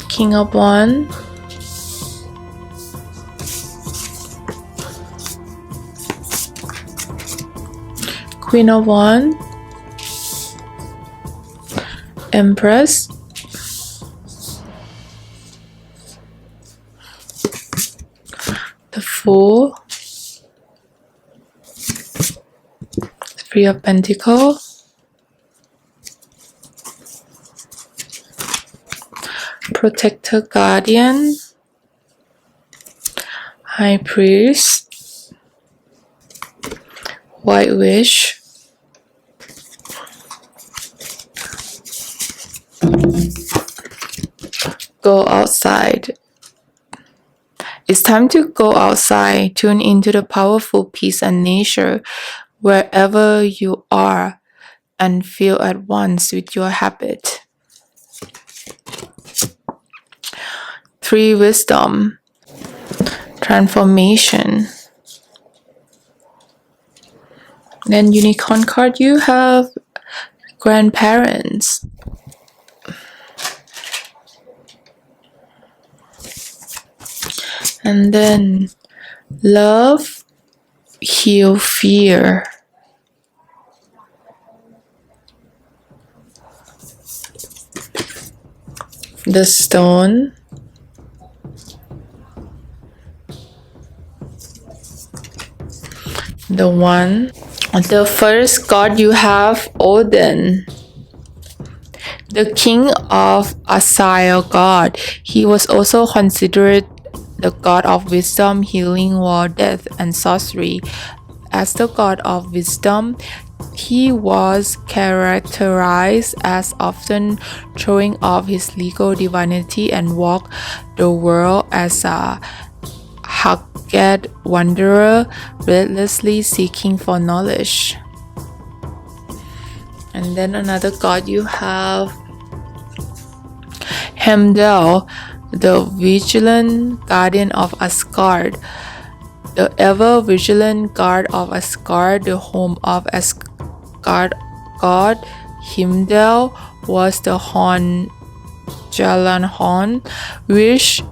King of Wands, Queen of Wands, Empress, the Fool, Three of Pentacles, Protector, Guardian, High Priest, White Witch, go outside. It's time to go outside, tune into the powerful peace and nature wherever you are, and feel at once with your habit. 3, Wisdom, Transformation. Then Unicorn card, you have Grandparents. And then Love, Heal Fear. The Stone, the One. The first god you have Odin, the king of Asile god. He was also considered the god of wisdom, healing, war, death, and sorcery. As the god of wisdom, he was characterized as often showing off his legal divinity and walked the world as a rugged wanderer, relentlessly seeking for knowledge. And then another god you have Heimdall, the vigilant guardian of Asgard. The ever vigilant guard of Asgard, the home of Asgard god Heimdall, was the horn Jalan horn, which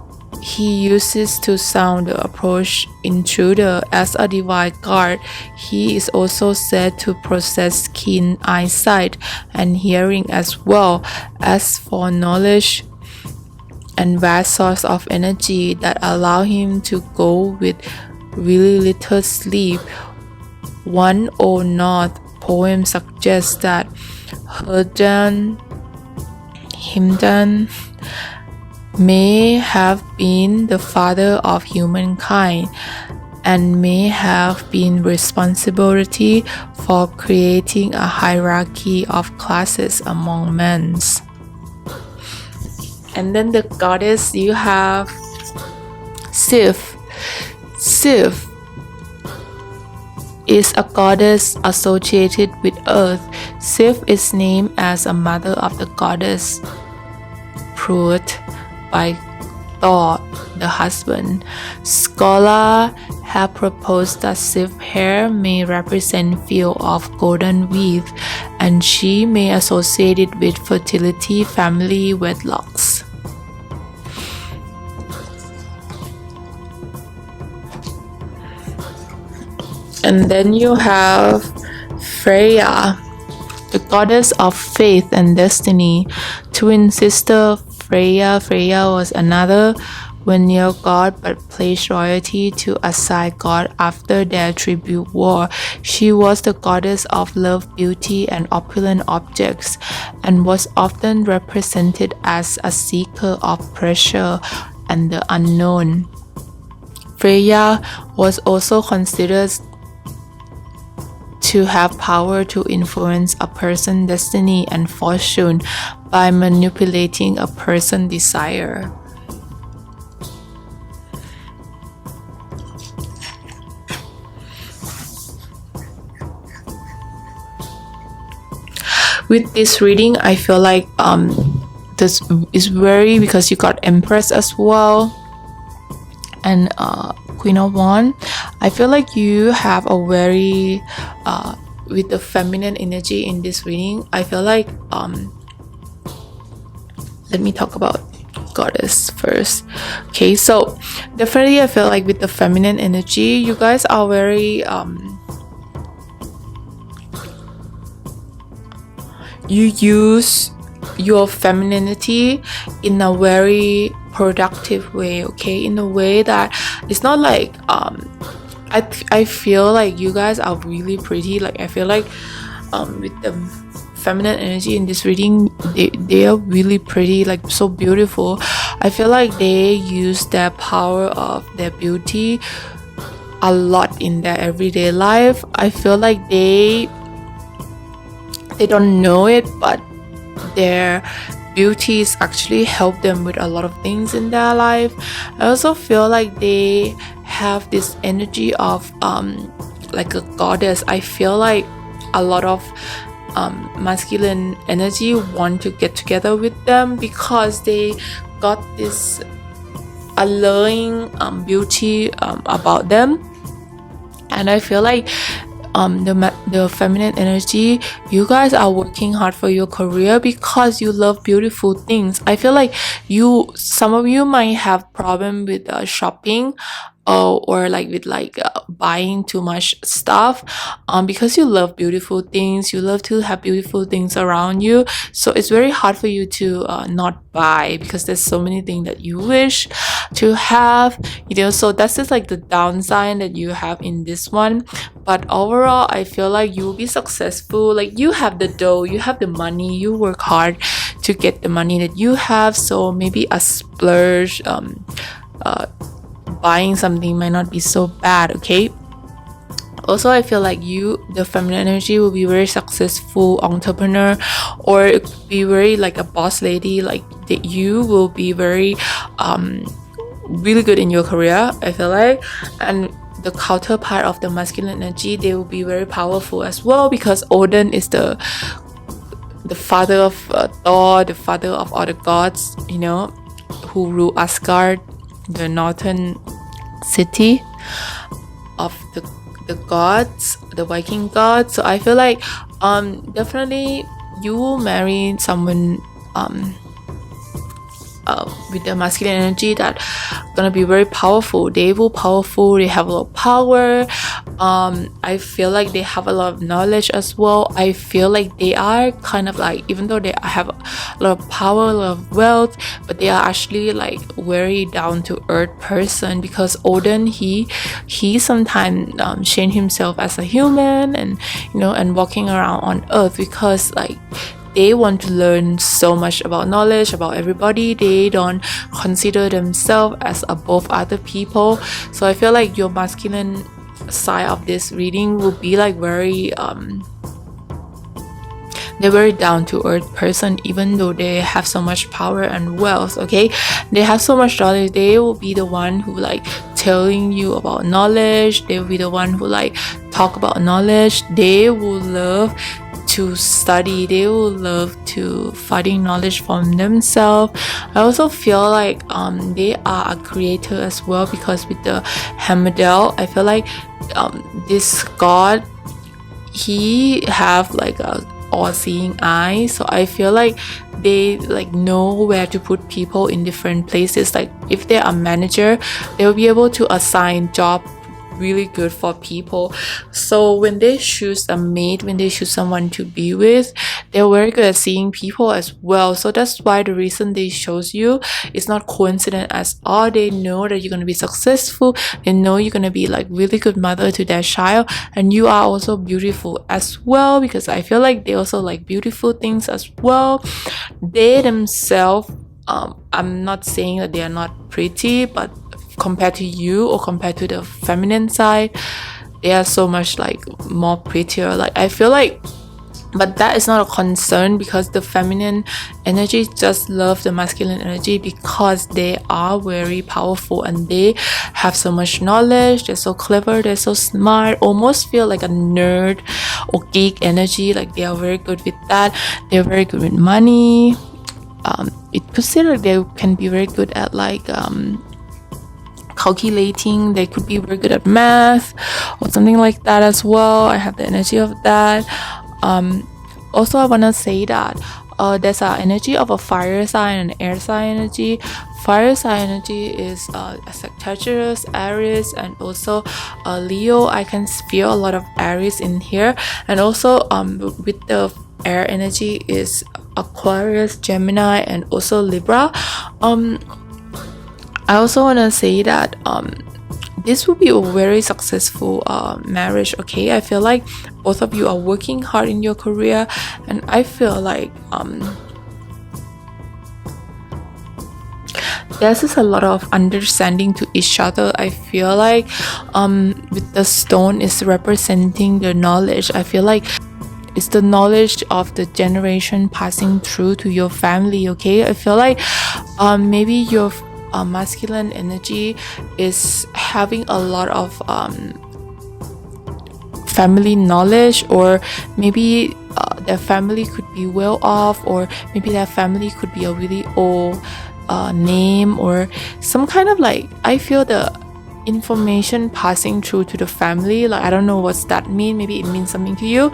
he uses to sound the approach intruder. As a divine guard, he is also said to possess keen eyesight and hearing, as well as for knowledge and vast source of energy that allow him to go with really little sleep. One Old Norse poem suggests that Heimdall may have been the father of humankind and may have been responsibility for creating a hierarchy of classes among men. And then the goddess, you have Sif. Sif is a goddess associated with earth. Sif is named as a mother of the goddess Prut by Thor, the husband. Scholars have proposed that Sif's hair may represent field of golden wheat, and she may associate it with fertility, family, wedlocks. And then you have Freya, the goddess of faith and destiny. Twin sister Freya. Freya was another Vanir god but placed royalty to a side god after their tribute war. She was the goddess of love, beauty, and opulent objects, and was often represented as a seeker of treasure and the unknown. Freya was also considered to have power to influence a person's destiny and fortune by manipulating a person's desire. With this reading, I feel like this is very, because you got Empress as well and Queen of Wands. I feel like you have a very with the feminine energy in this reading. I feel like let me talk about goddess first. Okay, so definitely I feel like with the feminine energy, you guys are very you use your femininity in a very productive way, okay, in a way that it's not like I feel like you guys are really pretty. Like I feel like with the feminine energy in this reading, they are really pretty, like so beautiful. I feel like they use their power of their beauty a lot in their everyday life. I feel like they don't know it, but their beauties actually help them with a lot of things in their life. I also feel like they have this energy of like a goddess. I feel like a lot of masculine energy want to get together with them because they got this alluring beauty about them. And I feel like the feminine energy, you guys are working hard for your career because you love beautiful things. I feel like some of you might have problem with shopping or like with buying too much stuff because you love beautiful things. You love to have beautiful things around you, so it's very hard for you to not buy because there's so many things that you wish to have, so that's just like the downside that you have in this one. But overall, I feel like you will be successful. Like you have the dough, you have the money, you work hard to get the money that you have, so maybe a splurge buying something might not be so bad, okay? Also, I feel like the feminine energy will be very successful entrepreneur, or it could be very like a boss lady, like that you will be very really good in your career, I feel like. And the counterpart of the masculine energy, they will be very powerful as well, because Odin is the father of Thor, the father of all the gods, who rule Asgard, the northern city of the gods, the Viking gods. So I feel like definitely you will marry someone with the masculine energy that gonna be very powerful. They have a lot of power. I feel like they have a lot of knowledge as well. I feel like they are kind of like, even though they have a lot of power, a lot of wealth, but they are actually like very down to earth person, because Odin, he sometimes changed himself as a human and and walking around on earth, because like they want to learn so much about knowledge about everybody. They don't consider themselves as above other people. So I feel like your masculine side of this reading will be like very they're very down to earth person, even though they have so much power and wealth. Okay, they have so much knowledge. They will be the one who like telling you about knowledge. They will be the one who like talk about knowledge. They will love to study. They will love to finding knowledge from themselves. I also feel like they are a creator as well, because with the Hamadel, I feel like this god, he have like a all-seeing eye, so I feel like they like know where to put people in different places. Like if they're a manager, they'll be able to assign job really good for people. So when they choose a mate, when they choose someone to be with, they're very good at seeing people as well. So that's why the reason they chose you is not coincident as all. They know that you're going to be successful. They know you're going to be like really good mother to their child, and you are also beautiful as well, because I feel like they also like beautiful things as well. They themselves, I'm not saying that they are not pretty, but compared to you or compared to the feminine side, they are so much like more prettier. Like I feel like, but that is not a concern, because the feminine energy just love the masculine energy, because they are very powerful and they have so much knowledge. They're so clever, they're so smart, almost feel like a nerd or geek energy. Like they are very good with that. They're very good with money. It could say like they can be very good at like calculating. They could be very good at math or something like that as well. I have the energy of that. Also, I want to say that there's an energy of a fire sign and air sign energy. Fire sign energy is Sagittarius, Aries, and also Leo. I can feel a lot of Aries in here, and also with the air energy is Aquarius, Gemini, and also Libra. I also want to say that this will be a very successful marriage. Okay, I feel like both of you are working hard in your career, and I feel like there's just a lot of understanding to each other. I feel like with the stone is representing the knowledge. I feel like it's the knowledge of the generation passing through to your family. Okay, I feel like maybe your masculine energy is having a lot of family knowledge, or maybe their family could be well off, or maybe their family could be a really old name, or some kind of like, I feel the information passing through to the family. Like I don't know what's that mean. Maybe it means something to you,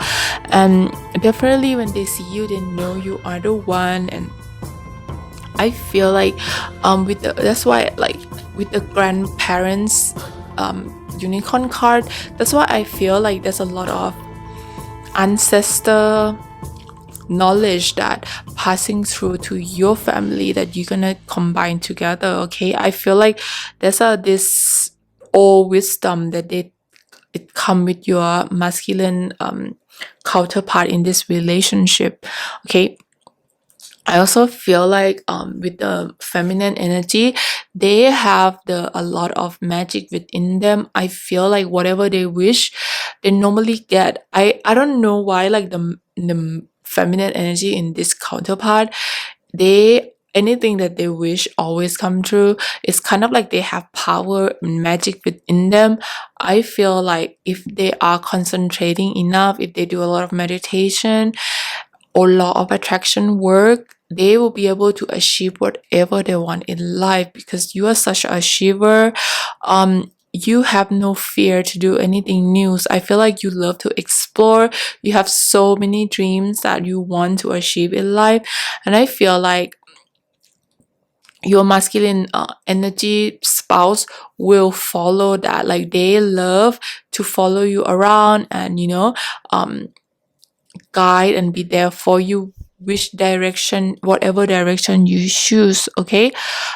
and definitely when they see you, they know you are the one. And I feel like with the, that's why like with the grandparents unicorn card, that's why I feel like there's a lot of ancestor knowledge that passing through to your family that you're gonna combine together. Okay, I feel like there's this old wisdom that it come with your masculine counterpart in this relationship. Okay, I also feel like with the feminine energy, they have a lot of magic within them. I feel like whatever they wish, they normally get. I don't know why, like the feminine energy in this counterpart, they, anything that they wish always come true. It's kind of like they have power and magic within them. I feel like if they are concentrating enough, if they do a lot of meditation or law of attraction work, they will be able to achieve whatever they want in life, because you are such an achiever. You have no fear to do anything new. So I feel like you love to explore. You have so many dreams that you want to achieve in life, and I feel like your masculine energy spouse will follow that. Like they love to follow you around and guide and be there for you, which direction, whatever direction you choose. Okay,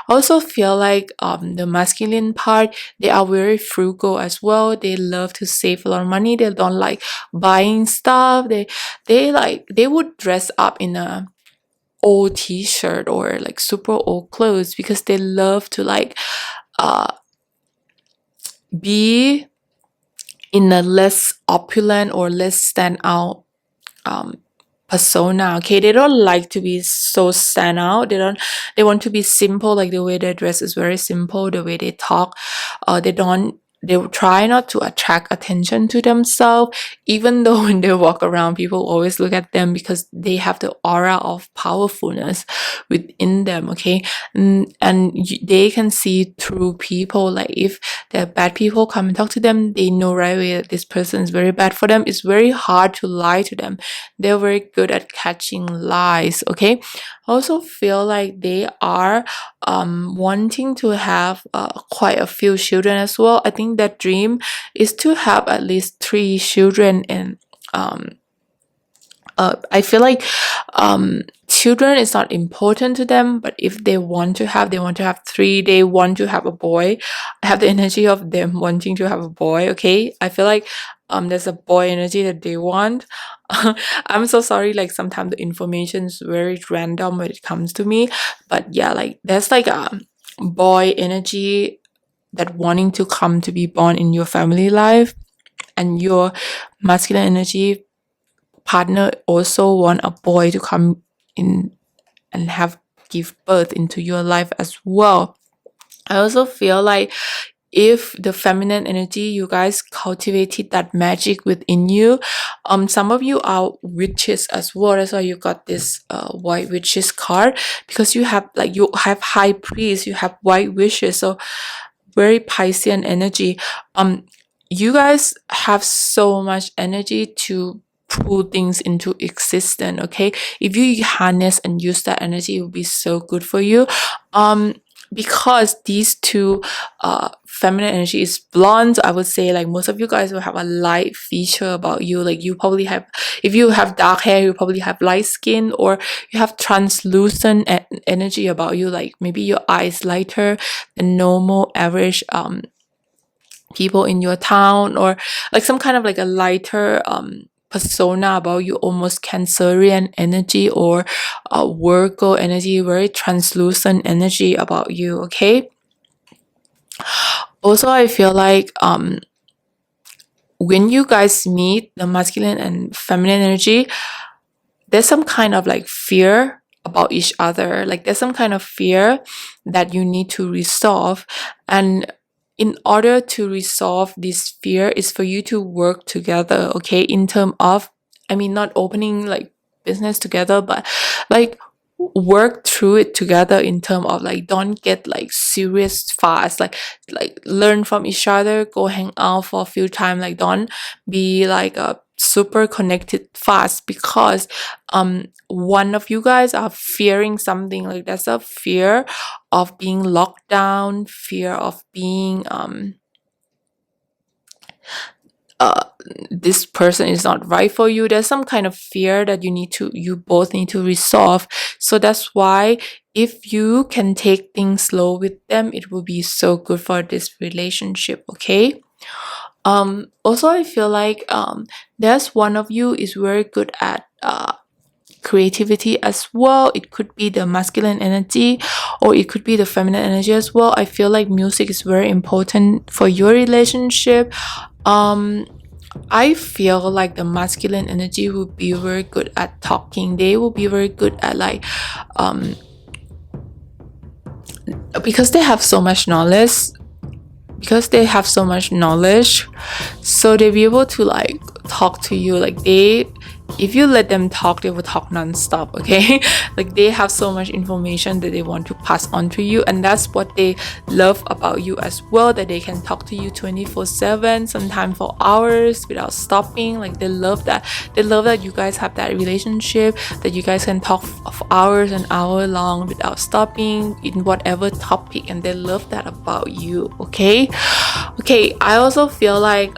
I also feel like the masculine part, they are very frugal as well. They love to save a lot of money. They don't like buying stuff. They would dress up in a old t-shirt or like super old clothes, because they love to like be in a less opulent or less stand out persona. Okay, they don't like to be so stand out. They want to be simple, like the way they dress is very simple, the way they talk. They will try not to attract attention to themselves, even though when they walk around, people always look at them because they have the aura of powerfulness within them. Okay, they can see through people. Like if there are bad people come and talk to them, they know right away that this person is very bad for them. It's very hard to lie to them. They're very good at catching lies. Okay, I also feel like they are wanting to have quite a few children as well. I think that dream is to have at least 3 children. And I feel like children is not important to them, but if they want to have 3. They want to have a boy. I have the energy of them wanting to have a boy. Okay, I feel like there's a boy energy that they want. I'm so sorry, like sometimes the information is very random when it comes to me, but yeah, like there's like a boy energy that wanting to come to be born in your family life, and your masculine energy partner also want a boy to come in and give birth into your life as well. I also feel like if the feminine energy, you guys cultivated that magic within you. Some of you are witches as well. That's why you got this white witches card, because you have high priest, you have white witches, so very Piscean energy. You guys have so much energy to pull things into existence. Okay, if you harness and use that energy, it will be so good for you. Because these two feminine energy is blonde, I would say like most of you guys will have a light feature about you. Like you probably have, if you have dark hair, you probably have light skin, or you have translucent energy about you. Like maybe your eyes lighter than normal average people in your town, or like some kind of like a lighter persona about you, almost Cancerian energy or Virgo energy, very translucent energy about you. Okay, also I feel like when you guys meet the masculine and feminine energy, there's some kind of like fear about each other. Like there's some kind of fear that you need to resolve, and in order to resolve this fear is for you to work together. Okay, in terms of, I mean, not opening like business together, but like work through it together in terms of like don't get like serious fast, like learn from each other, go hang out for a few times, like don't be like a super connected fast, because one of you guys are fearing something. Like there's a fear of being locked down, fear of being this person is not right for you. There's some kind of fear that you both need to resolve. So that's why if you can take things slow with them, it will be so good for this relationship. Okay, also I feel like there's one of you is very good at creativity as well. It could be the masculine energy, or it could be the feminine energy as well. I feel like music is very important for your relationship. I feel like the masculine energy will be very good at talking. They will be very good at like because they have so much knowledge, so they'll be able to like talk to you. Like if you let them talk, they will talk non-stop. Okay, like they have so much information that they want to pass on to you, and that's what they love about you as well, that they can talk to you 24/7, sometimes for hours without stopping. Like they love that you guys have that relationship, that you guys can talk for hours and hours long without stopping in whatever topic, and they love that about you. Okay, I also feel like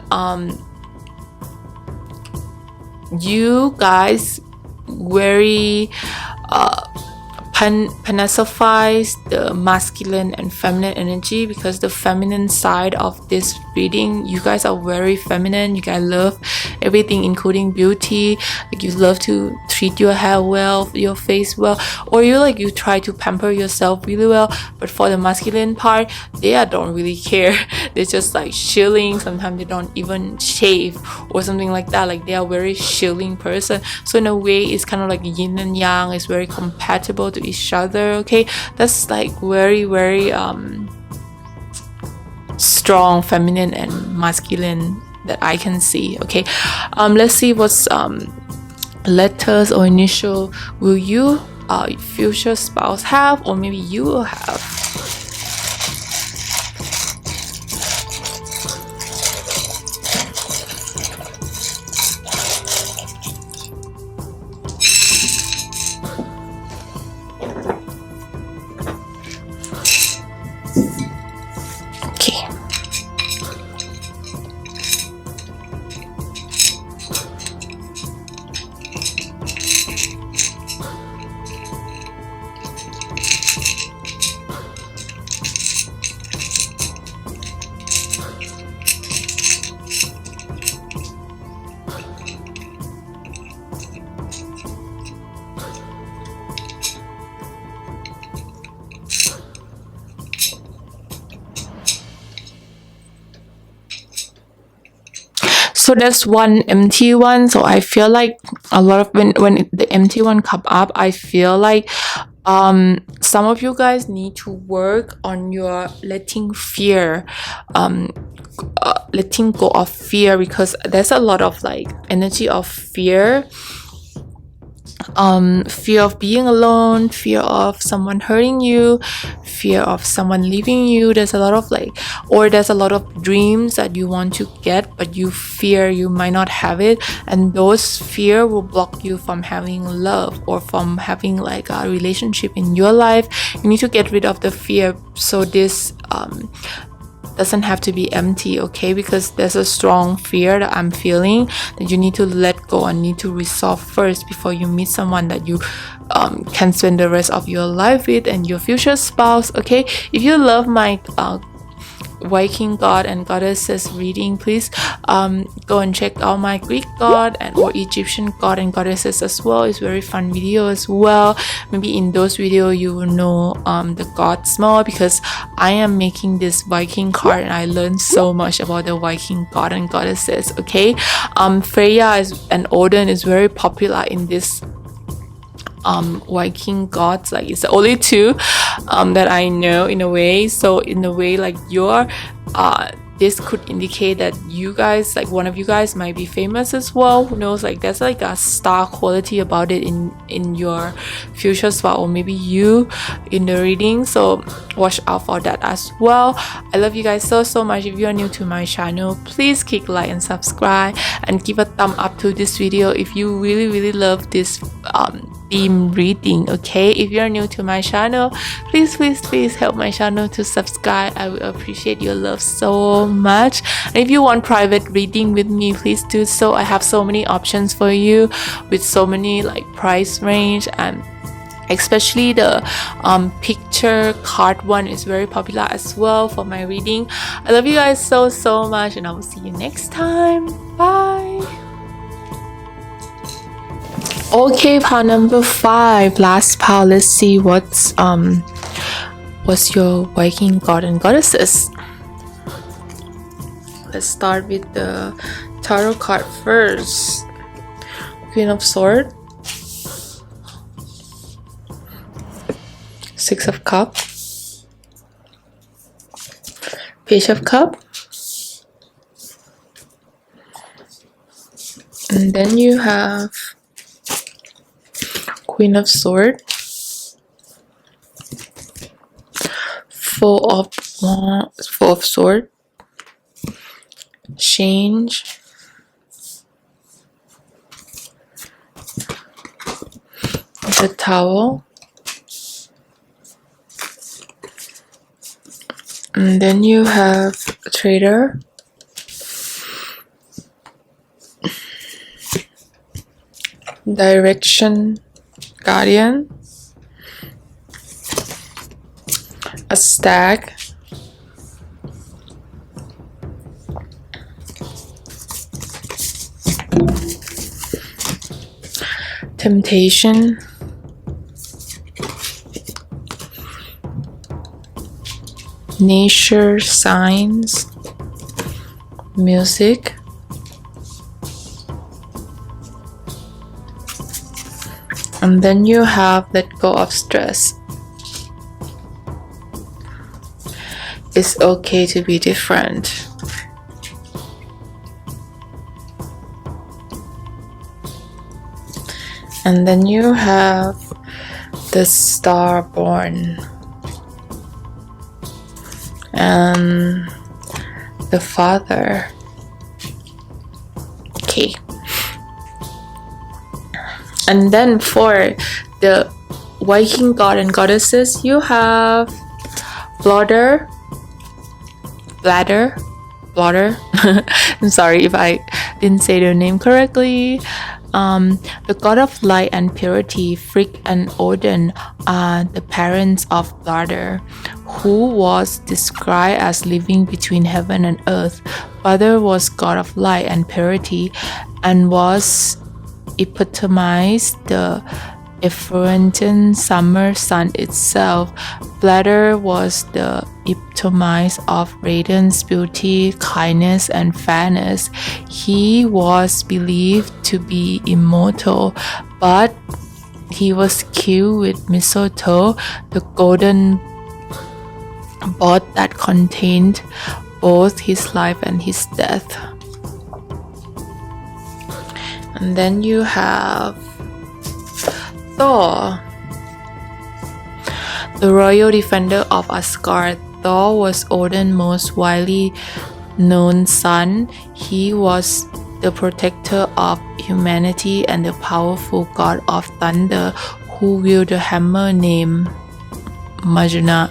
you guys very panacefies the masculine and feminine energy, because the feminine side of this reading, you guys are very feminine. You guys love everything, including beauty. Like you love to treat your hair well, your face well, or you try to pamper yourself really well. But for the masculine part, they don't really care. they're just like chilling. Sometimes they don't even shave or something like that. Like they are very chilling person. So in a way, it's kind of like yin and yang. It's very compatible to each other. Okay, that's like very strong feminine and masculine that I can see. Okay, let's see what's letters or initial will you future spouse have, or maybe you will have. Okay. So there's one empty one. So I feel like a lot of when the empty one come up, I feel like some of you guys need to work on your letting fear, letting go of fear, because there's a lot of like energy of fear. Fear of being alone, fear of someone hurting you, fear of someone leaving you. There's a lot of like, or there's a lot of dreams that you want to get, but you fear you might not have it, and those fear will block you from having love or from having like a relationship in your life. You need to get rid of the fear, so this doesn't have to be empty, okay? Because there's a strong fear that I'm feeling that you need to let go and need to resolve first before you meet someone that you can spend the rest of your life with and your future spouse, okay? If you love my Viking god and goddesses reading, please go and check out my Greek god and or Egyptian god and goddesses as well. It's very fun video as well. Maybe in those videos you will know the gods more, because I am making this Viking card and I learned so much about the Viking god and goddesses, okay? Freya and Odin is very popular in this Viking gods. Like it's the only two that I know in a way. So in a way, like your this could indicate that you guys, like one of you guys might be famous as well. Who knows? Like there's like a star quality about it in your future spot, or maybe you in the reading. So watch out for that as well. I love you guys so much. If you are new to my channel, please click like and subscribe and give a thumb up to this video if you really love this theme reading, okay? If you're new to my channel, please help my channel to subscribe. I will appreciate your love so much. And if you want private reading with me, please do so. I have so many options for you with so many like price range, and especially the picture card one is very popular as well for my reading. I love you guys so much, and I will see you next time. Bye. Okay, pile number 5, last pile. Let's see what's your Viking god and goddesses. Let's start with the tarot card first. Queen of Swords, 6 of Cups, Page of Cups, and then you have Queen of Swords, Four of Swords, Change, the Tower, and then you have Traitor, Direction, Guardian, a Stag, Temptation, nature, science, music, and then you have let go of stress. It's okay to be different. And then you have the star born and the father. Okay. And then for the Viking god and goddesses, you have bladder. I'm sorry if I didn't say their name correctly. The god of light and purity, Frigg and Odin, are the parents of Bladder, who was described as living between heaven and earth. Bladder was god of light and purity and was epitomized the effulgent summer sun itself. Bladder was the epitome of radiance, beauty, kindness, and fairness. He was believed to be immortal, but he was killed with mistletoe, the golden bud that contained both his life and his death. And then you have Thor, the royal defender of Asgard. Thor was Odin's most widely known son. He was the protector of humanity and the powerful god of thunder who wielded a hammer named Mjolnir.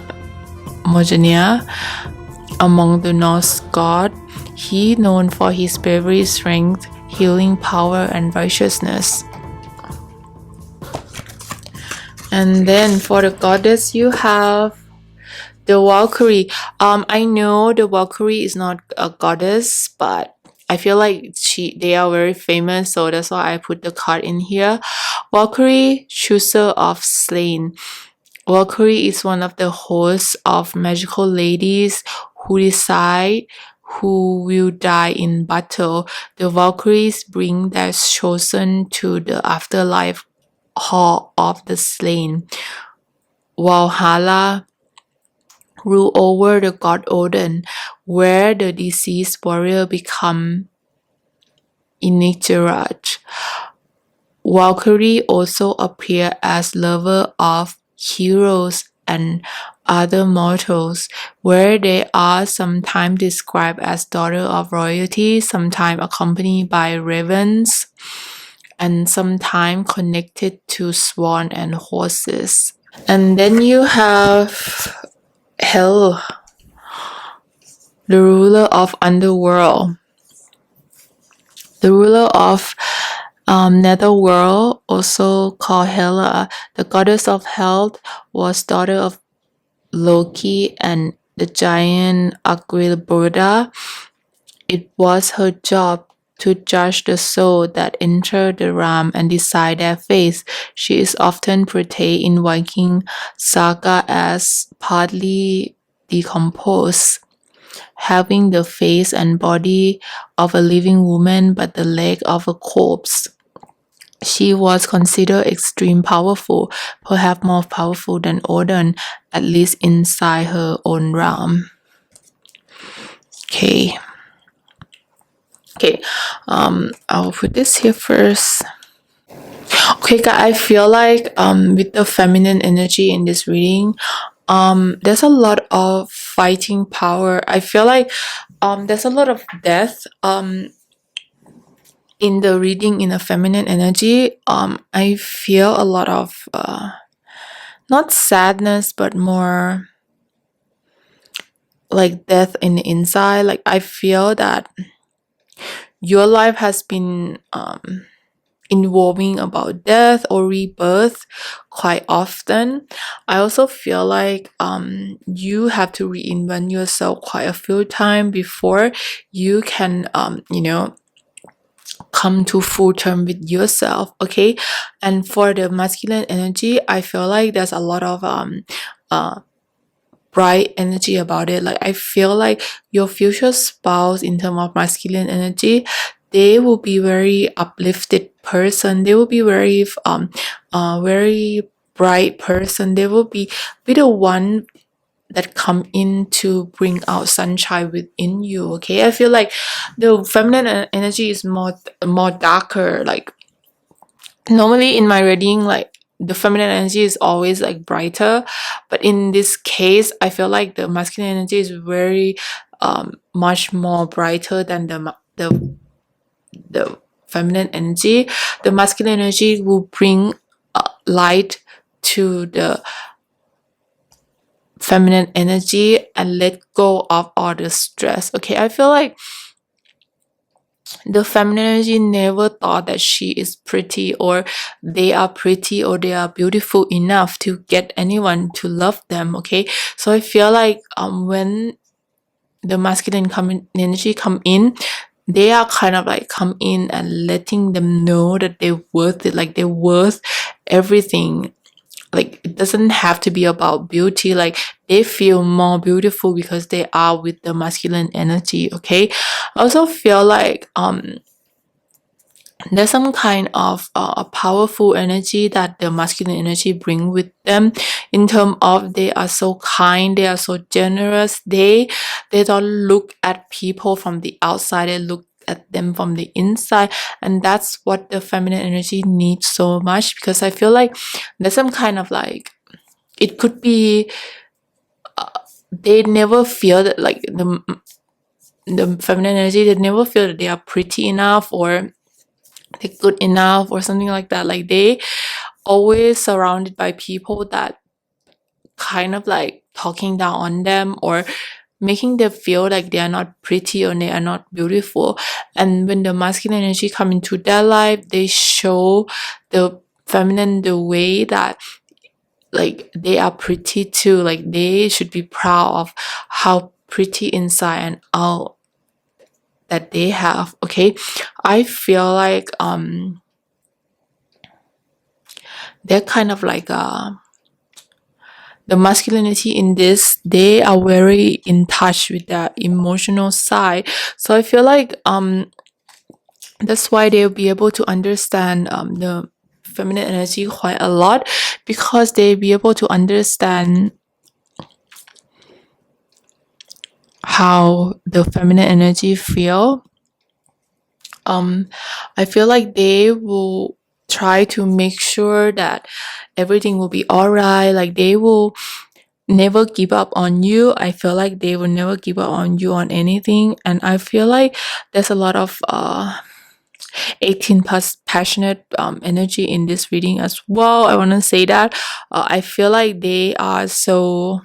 Among the Norse gods, he is known for his bravery, strength, healing power, and righteousness. And then for the goddess, you have the Valkyrie. I know the Valkyrie is not a goddess, but I feel like they are very famous, so that's why I put the card in here. Valkyrie, chooser of slain. Valkyrie is one of the hosts of magical ladies who decide who will die in battle. The Valkyries bring their chosen to the afterlife hall of the slain. Valhalla rule over the god Odin, where the deceased warrior become Inigiraj. Valkyrie also appear as lover of heroes and other mortals, where they are sometimes described as daughter of royalty, sometimes accompanied by ravens, and sometimes connected to swan and horses. And then you have Hel, the ruler of underworld. The ruler of netherworld, also called Hela, the goddess of health, was daughter of Loki and the giant Agriboda. It was her job to judge the soul that enter the realm and decide their fate. She is often portrayed in Viking saga as partly decomposed, having the face and body of a living woman but the leg of a corpse. She was considered extremely powerful, perhaps more powerful than Odin, at least inside her own realm. Okay, I'll put this here first. Okay, guys, I feel like with the feminine energy in this reading, there's a lot of fighting power. I feel like there's a lot of death in the reading in the feminine energy. I feel a lot of not sadness, but more like death in the inside. Like I feel that your life has been involving about death or rebirth quite often. I also feel like you have to reinvent yourself quite a few times before you can come to full term with yourself. Okay, and for the masculine energy, I feel like there's a lot of bright energy about it. Like I feel like your future spouse in terms of masculine energy, they will be very uplifted person. They will be very bright person. They will be the one that come in to bring out sunshine within you. Okay, I feel like the feminine energy is more darker. Like normally in my reading, like the feminine energy is always like brighter, but in this case I feel like the masculine energy is very much more brighter than the feminine energy. The masculine energy will bring light to the feminine energy and let go of all the stress. Okay, I feel like the feminine energy never thought that she is pretty, or they are pretty, or they are beautiful enough to get anyone to love them. Okay, so I feel like when the masculine energy come in, they are kind of like come in and letting them know that they're worth it, like they're worth everything. Like it doesn't have to be about beauty. Like they feel more beautiful because they are with the masculine energy. Okay, I also feel like there's some kind of a powerful energy that the masculine energy bring with them, in terms of they are so kind, they are so generous, they don't look at people from the outside, they look at them from the inside. And that's what the feminine energy needs so much, because I feel like there's some kind of like, it could be they never feel that like the feminine energy, they never feel that they are pretty enough or they're good enough or something like that. Like they always surrounded by people that kind of like talking down on them or making them feel like they are not pretty or they are not beautiful. And when the masculine energy come into their life, they show the feminine the way that like they are pretty too. Like they should be proud of how pretty inside and out that they have. Okay, I feel like they're kind of like the masculinity in this, they are very in touch with their emotional side. So I feel like that's why they'll be able to understand the feminine energy quite a lot, because they'll be able to understand how the feminine energy feel. I feel like they will try to make sure that everything will be alright. Like they will never give up on you. I feel like they will never give up on you on anything. And I feel like there's a lot of 18 plus passionate energy in this reading as well. I want to say that I feel like they are so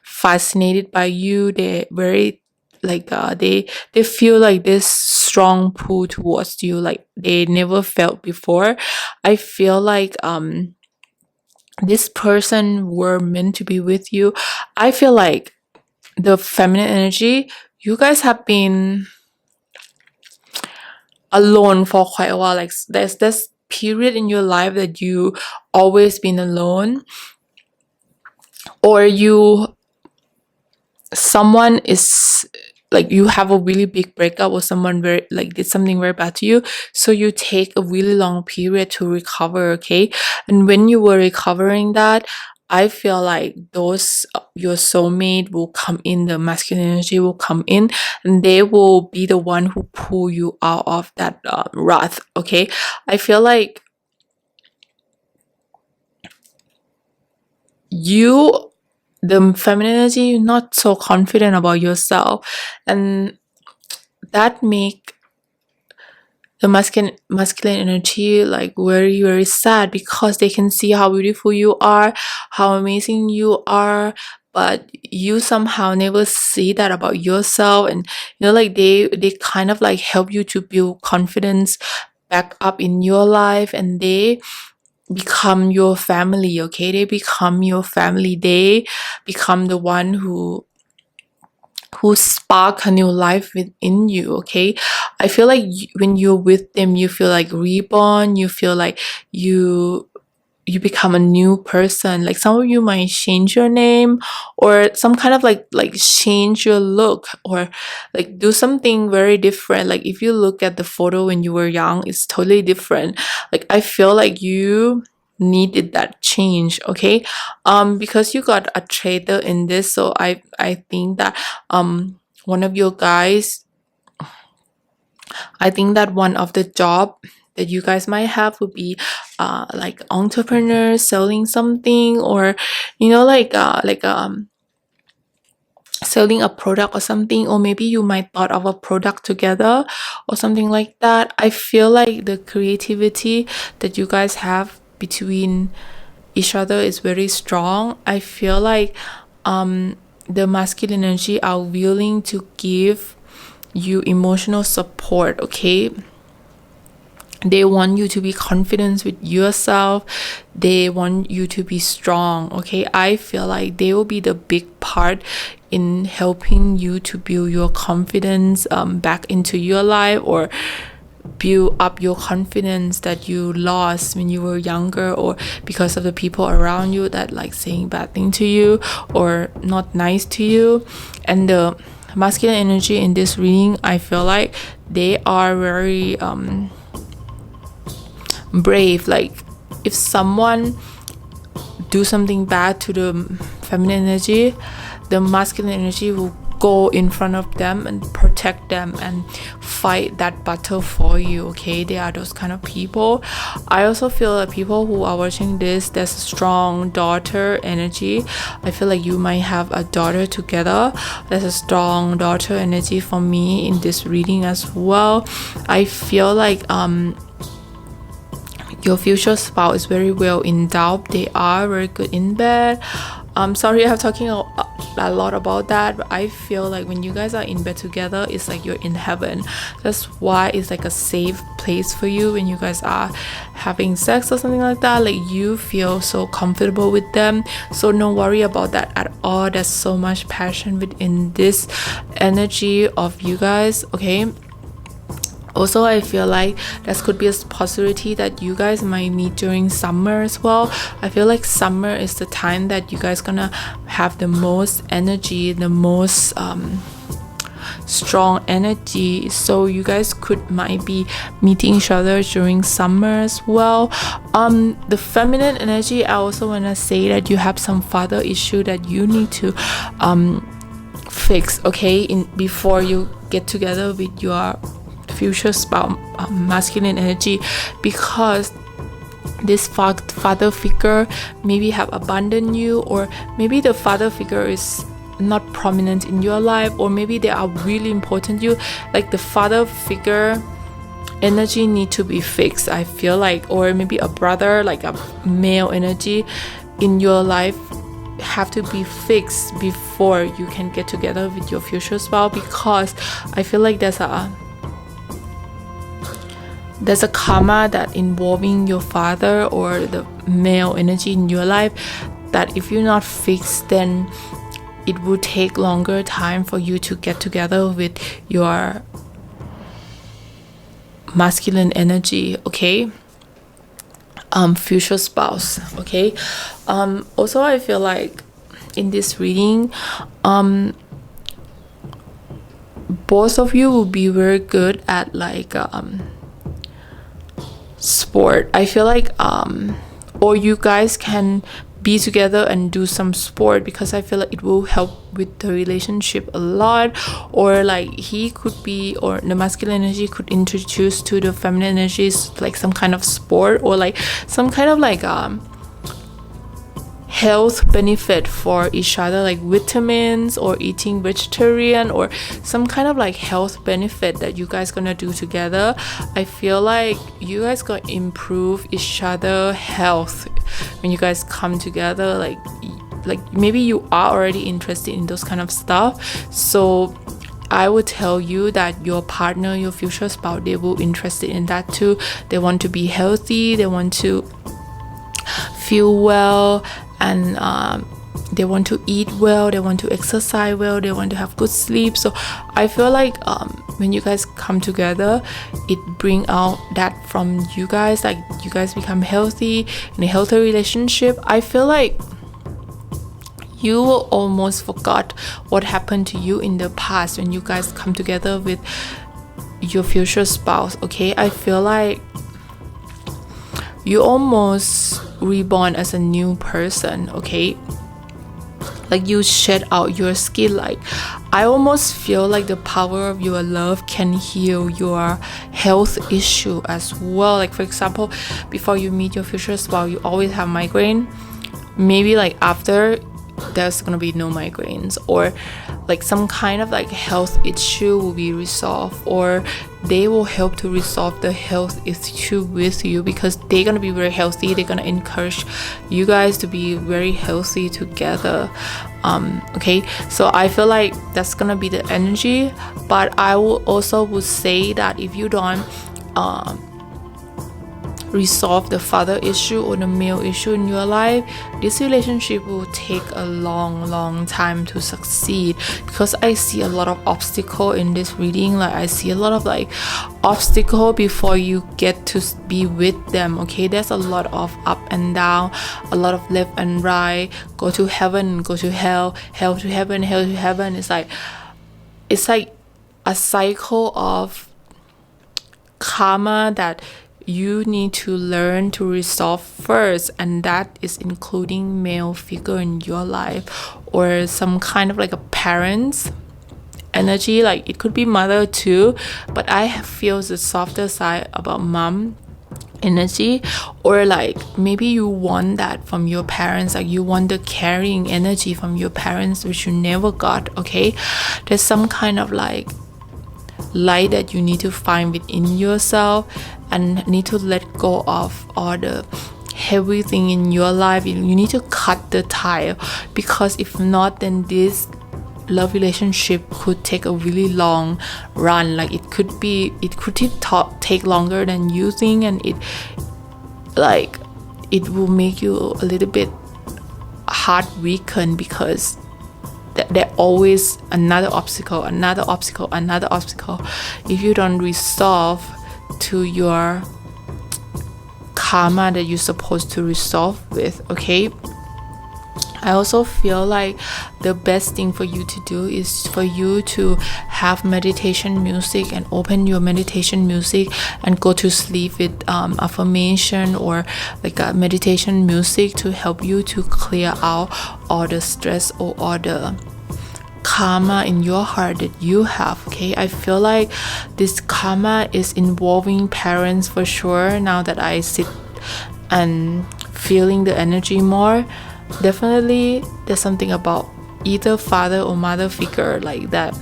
fascinated by you. They're very like they feel like this strong pull towards you, like they never felt before. I feel like this person were meant to be with you. I feel like the feminine energy, you guys have been alone for quite a while. Like there's this period in your life that you always been alone, or someone is like, you have a really big breakup, or someone very like did something very bad to you, so you take a really long period to recover. Okay, and when you were recovering that, I feel like those your soulmate will come in, the masculine energy will come in, and they will be the one who pull you out of that wrath. Okay, I feel like you, the feminine energy, you're not so confident about yourself, and that make the masculine energy like very very sad, because they can see how beautiful you are, how amazing you are, but you somehow never see that about yourself. And you know, like they kind of like help you to build confidence back up in your life, and they become your family. Okay, they become your family, they become the one who spark a new life within you. Okay, I feel like when you're with them, you feel like reborn, you feel like you you become a new person. Like some of you might change your name, or some kind of like change your look, or like do something very different. Like if you look at the photo when you were young, it's totally different. Like I feel like you needed that change, okay? Because you got a traitor in this, so I think that one of your guys, I think that one of the job that you guys might have would be like entrepreneur selling something, or selling a product or something, or maybe you might thought of a product together or something like that. I feel like the creativity that you guys have between each other is very strong. I feel like the masculine energy are willing to give you emotional support, okay? They want you to be confident with yourself. They want you to be strong, okay? I feel like they will be the big part in helping you to build your confidence back into your life, or build up your confidence that you lost when you were younger, or because of the people around you that like saying bad thing to you or not nice to you. And the masculine energy in this reading, I feel like they are very brave. Like if someone do something bad to the feminine energy, the masculine energy will go in front of them and protect them and fight that battle for you, okay? They are those kind of people. I also feel that people who are watching this, there's a strong daughter energy. I feel like you might have a daughter together. There's a strong daughter energy for me in this reading as well. I feel like your future spouse is very well endowed. They are very good in bed. Sorry, I'm talking a lot about that, but I feel like when you guys are in bed together, it's like you're in heaven. That's why it's like a safe place for you when you guys are having sex or something like that. Like you feel so comfortable with them, so don't worry about that at all. There's so much passion within this energy of you guys, okay? Also, I feel like this could be a possibility that you guys might meet during summer as well. I feel like summer is the time that you guys gonna have the most energy, the most strong energy. So you guys might be meeting each other during summer as well. The feminine energy, I also want to say that you have some father issue that you need to fix, okay, before you get together with your future spouse, masculine energy, because this father figure maybe have abandoned you, or maybe the father figure is not prominent in your life, or maybe they are really important to you. Like the father figure energy need to be fixed, I feel like, or maybe a brother, like a male energy in your life have to be fixed before you can get together with your future spouse, because I feel like there's a karma that involving your father or the male energy in your life, that if you're not fixed, then it will take longer time for you to get together with your masculine energy, okay? Future spouse, okay? Also, I feel like in this reading, both of you will be very good at like sport. I feel like or you guys can be together and do some sport, because I feel like it will help with the relationship a lot. Or like he could be, or the masculine energy could introduce to the feminine energies like some kind of sport, or like some kind of like health benefit for each other, like vitamins, or eating vegetarian, or some kind of like health benefit that you guys gonna do together. I feel like you guys gonna improve each other health when you guys come together. Like maybe you are already interested in those kind of stuff, so I would tell you that your partner, your future spouse, they will interested in that too. They want to be healthy, they want to feel well, and they want to eat well, they want to exercise well, they want to have good sleep. So I feel like when you guys come together, it bring out that from you guys, like you guys become healthy in a healthy relationship. I feel like you will almost forgot what happened to you in the past when you guys come together with your future spouse. Okay, I feel like you almost reborn as a new person. Okay, like you shed out your skin. Like I almost feel like the power of your love can heal your health issue as well. Like for example, before you meet your future spouse, you always have migraine. Maybe like after, there's gonna be no migraines, or like some kind of like health issue will be resolved, or they will help to resolve the health issue with you, because they're gonna be very healthy. They're gonna encourage you guys to be very healthy together. Okay, so I feel like that's gonna be the energy. But I will also would say that if you don't resolve the father issue or the male issue in your life, this relationship will take a long time to succeed, because I see a lot of obstacle in this reading. Like I see a lot of like obstacle before you get to be with them. Okay, there's a lot of up and down, a lot of left and right, go to heaven, go to hell, hell to heaven, hell to heaven. It's like a cycle of karma that you need to learn to resolve first, and that is including male figure in your life, or some kind of like a parent's energy. Like it could be mother too, but I feel the softer side about mom energy. Or like maybe you want that from your parents, like you want the carrying energy from your parents, which you never got. Okay, there's some kind of like light that you need to find within yourself, and need to let go of all the heavy thing in your life. You need to cut the tie, because if not, then this love relationship could take a really long run. Like it could take longer than you think, and it will make you a little bit heart weakened, because there always another obstacle. If you don't resolve to your karma that you're supposed to resolve with. Okay, I also feel like the best thing for you to do is for you to have meditation music, and open your meditation music and go to sleep with affirmation or like a meditation music to help you to clear out all the stress or all the karma in your heart that you have. Okay, I feel like this karma is involving parents for sure. Now that I sit and feeling the energy more, definitely there's something about either father or mother figure like that.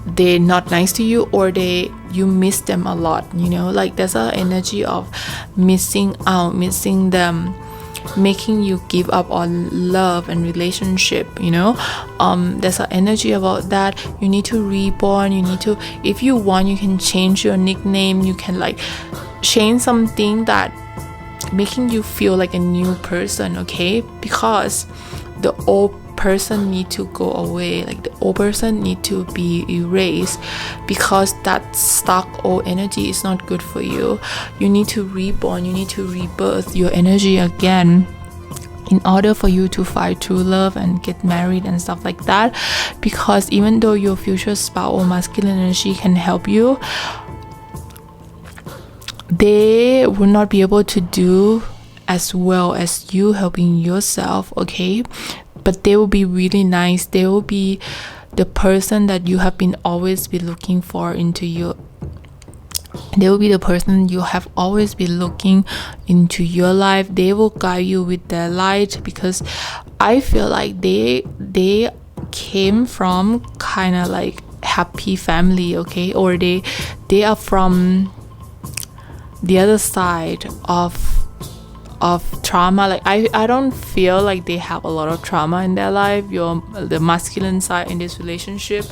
They're not nice to you, or you miss them a lot, you know. Like there's an energy of missing them, making you give up on love and relationship, you know. There's an energy about that. You need to reborn. You need to, if you want, you can change your nickname. You can like change something that making you feel like a new person. Okay, because the old person need to go away. Like the old person need to be erased, because that stuck old energy is not good for you. You need to reborn. You need to rebirth your energy again, in order for you to find true love and get married and stuff like that. Because even though your future spouse or masculine energy can help you, they will not be able to do as well as you helping yourself. Okay, but they will be really nice. They will be the person that you have been always be looking for into your. They will be the person you have always been looking into your life. They will guide you with their light, because I feel like they came from kind of like happy family. Okay, or they are from the other side of trauma. Like I don't feel like they have a lot of trauma in their life. The masculine side in this relationship,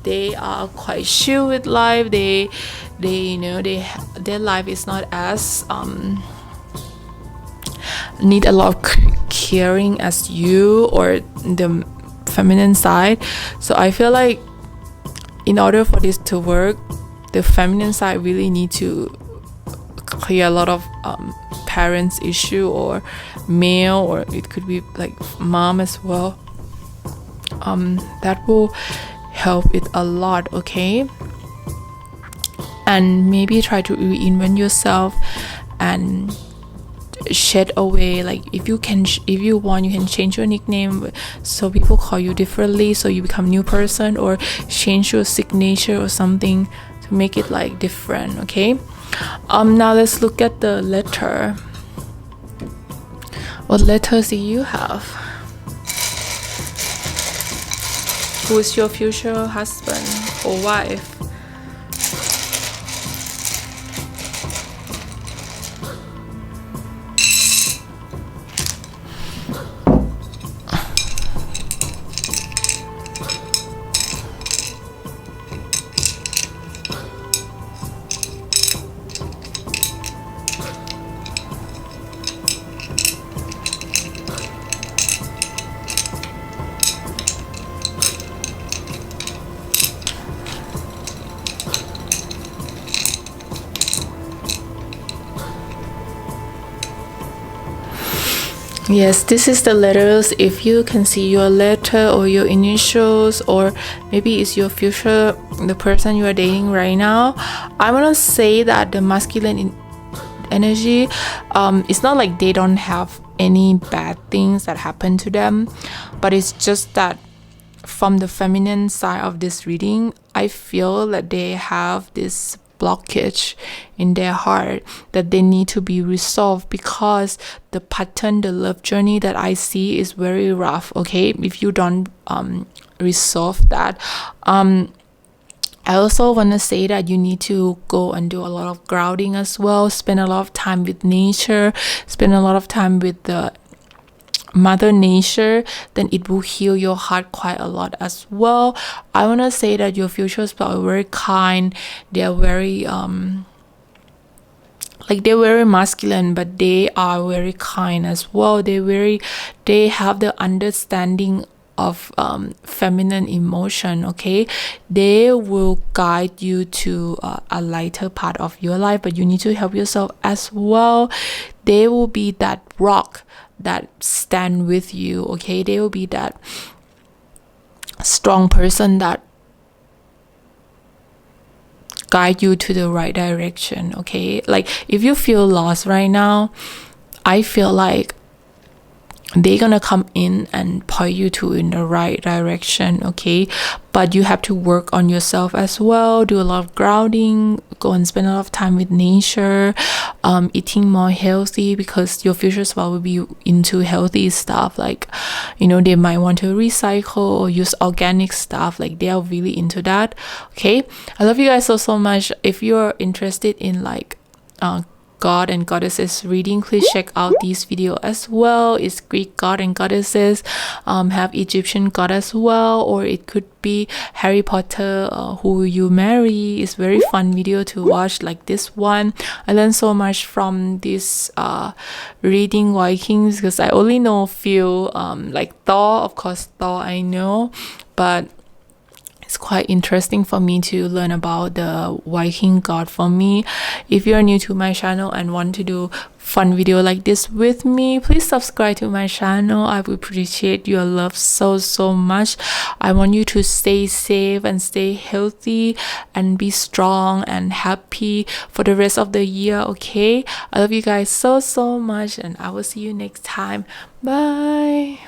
they are quite chill with life. They you know, their life is not as need a lot of caring as you or the feminine side. So I feel like in order for this to work, the feminine side really need to clear a lot of parents issue, or male, or it could be like mom as well. That will help it a lot, okay? And maybe try to reinvent yourself and shed away, like if you want, you can change your nickname so people call you differently, so you become a new person, or change your signature or something to make it like different, okay? Now let's look at the letter. What letters do you have? Who is your future husband or wife? Yes, this is the letters. If you can see your letter or your initials, or maybe it's your future, the person you are dating right now, I want to say that the masculine energy, it's not like they don't have any bad things that happen to them, but it's just that from the feminine side of this reading, I feel that they have this blockage in their heart that they need to be resolved, because the pattern, the love journey that I see is very rough, okay? If you don't resolve that, I also want to say that you need to go and do a lot of grounding as well, spend a lot of time with nature, spend a lot of time with the mother nature, then it will heal your heart quite a lot as well. I want to say that your future spouse are very kind. They're very they're very masculine, but they are very kind as well. They have the understanding of feminine emotion, okay? They will guide you to a lighter part of your life, but you need to help yourself as well. They will be that rock that stand with you, okay? They will be that strong person that guide you to the right direction, okay? Like if you feel lost right now, I feel like they're gonna come in and point you to in the right direction, okay? But you have to work on yourself as well, do a lot of grounding, go and spend a lot of time with nature, eating more healthy, because your future spouse will be into healthy stuff, like, you know, they might want to recycle or use organic stuff, like they are really into that, okay? I love you guys so much. If you're interested in like God and goddesses reading, please check out this video as well. It's Greek god and goddesses, have Egyptian god as well, or it could be Harry Potter, who you marry. It's very fun video to watch, like this one. I learned so much from this reading Vikings, because I only know a few, like Thor, of course Thor I know, but it's quite interesting for me to learn about the Viking god for me. If you're new to my channel and want to do fun video like this with me, please subscribe to my channel. I would appreciate your love so much. I want you to stay safe and stay healthy and be strong and happy for the rest of the year, okay? I love you guys so much, and I will see you next time. Bye.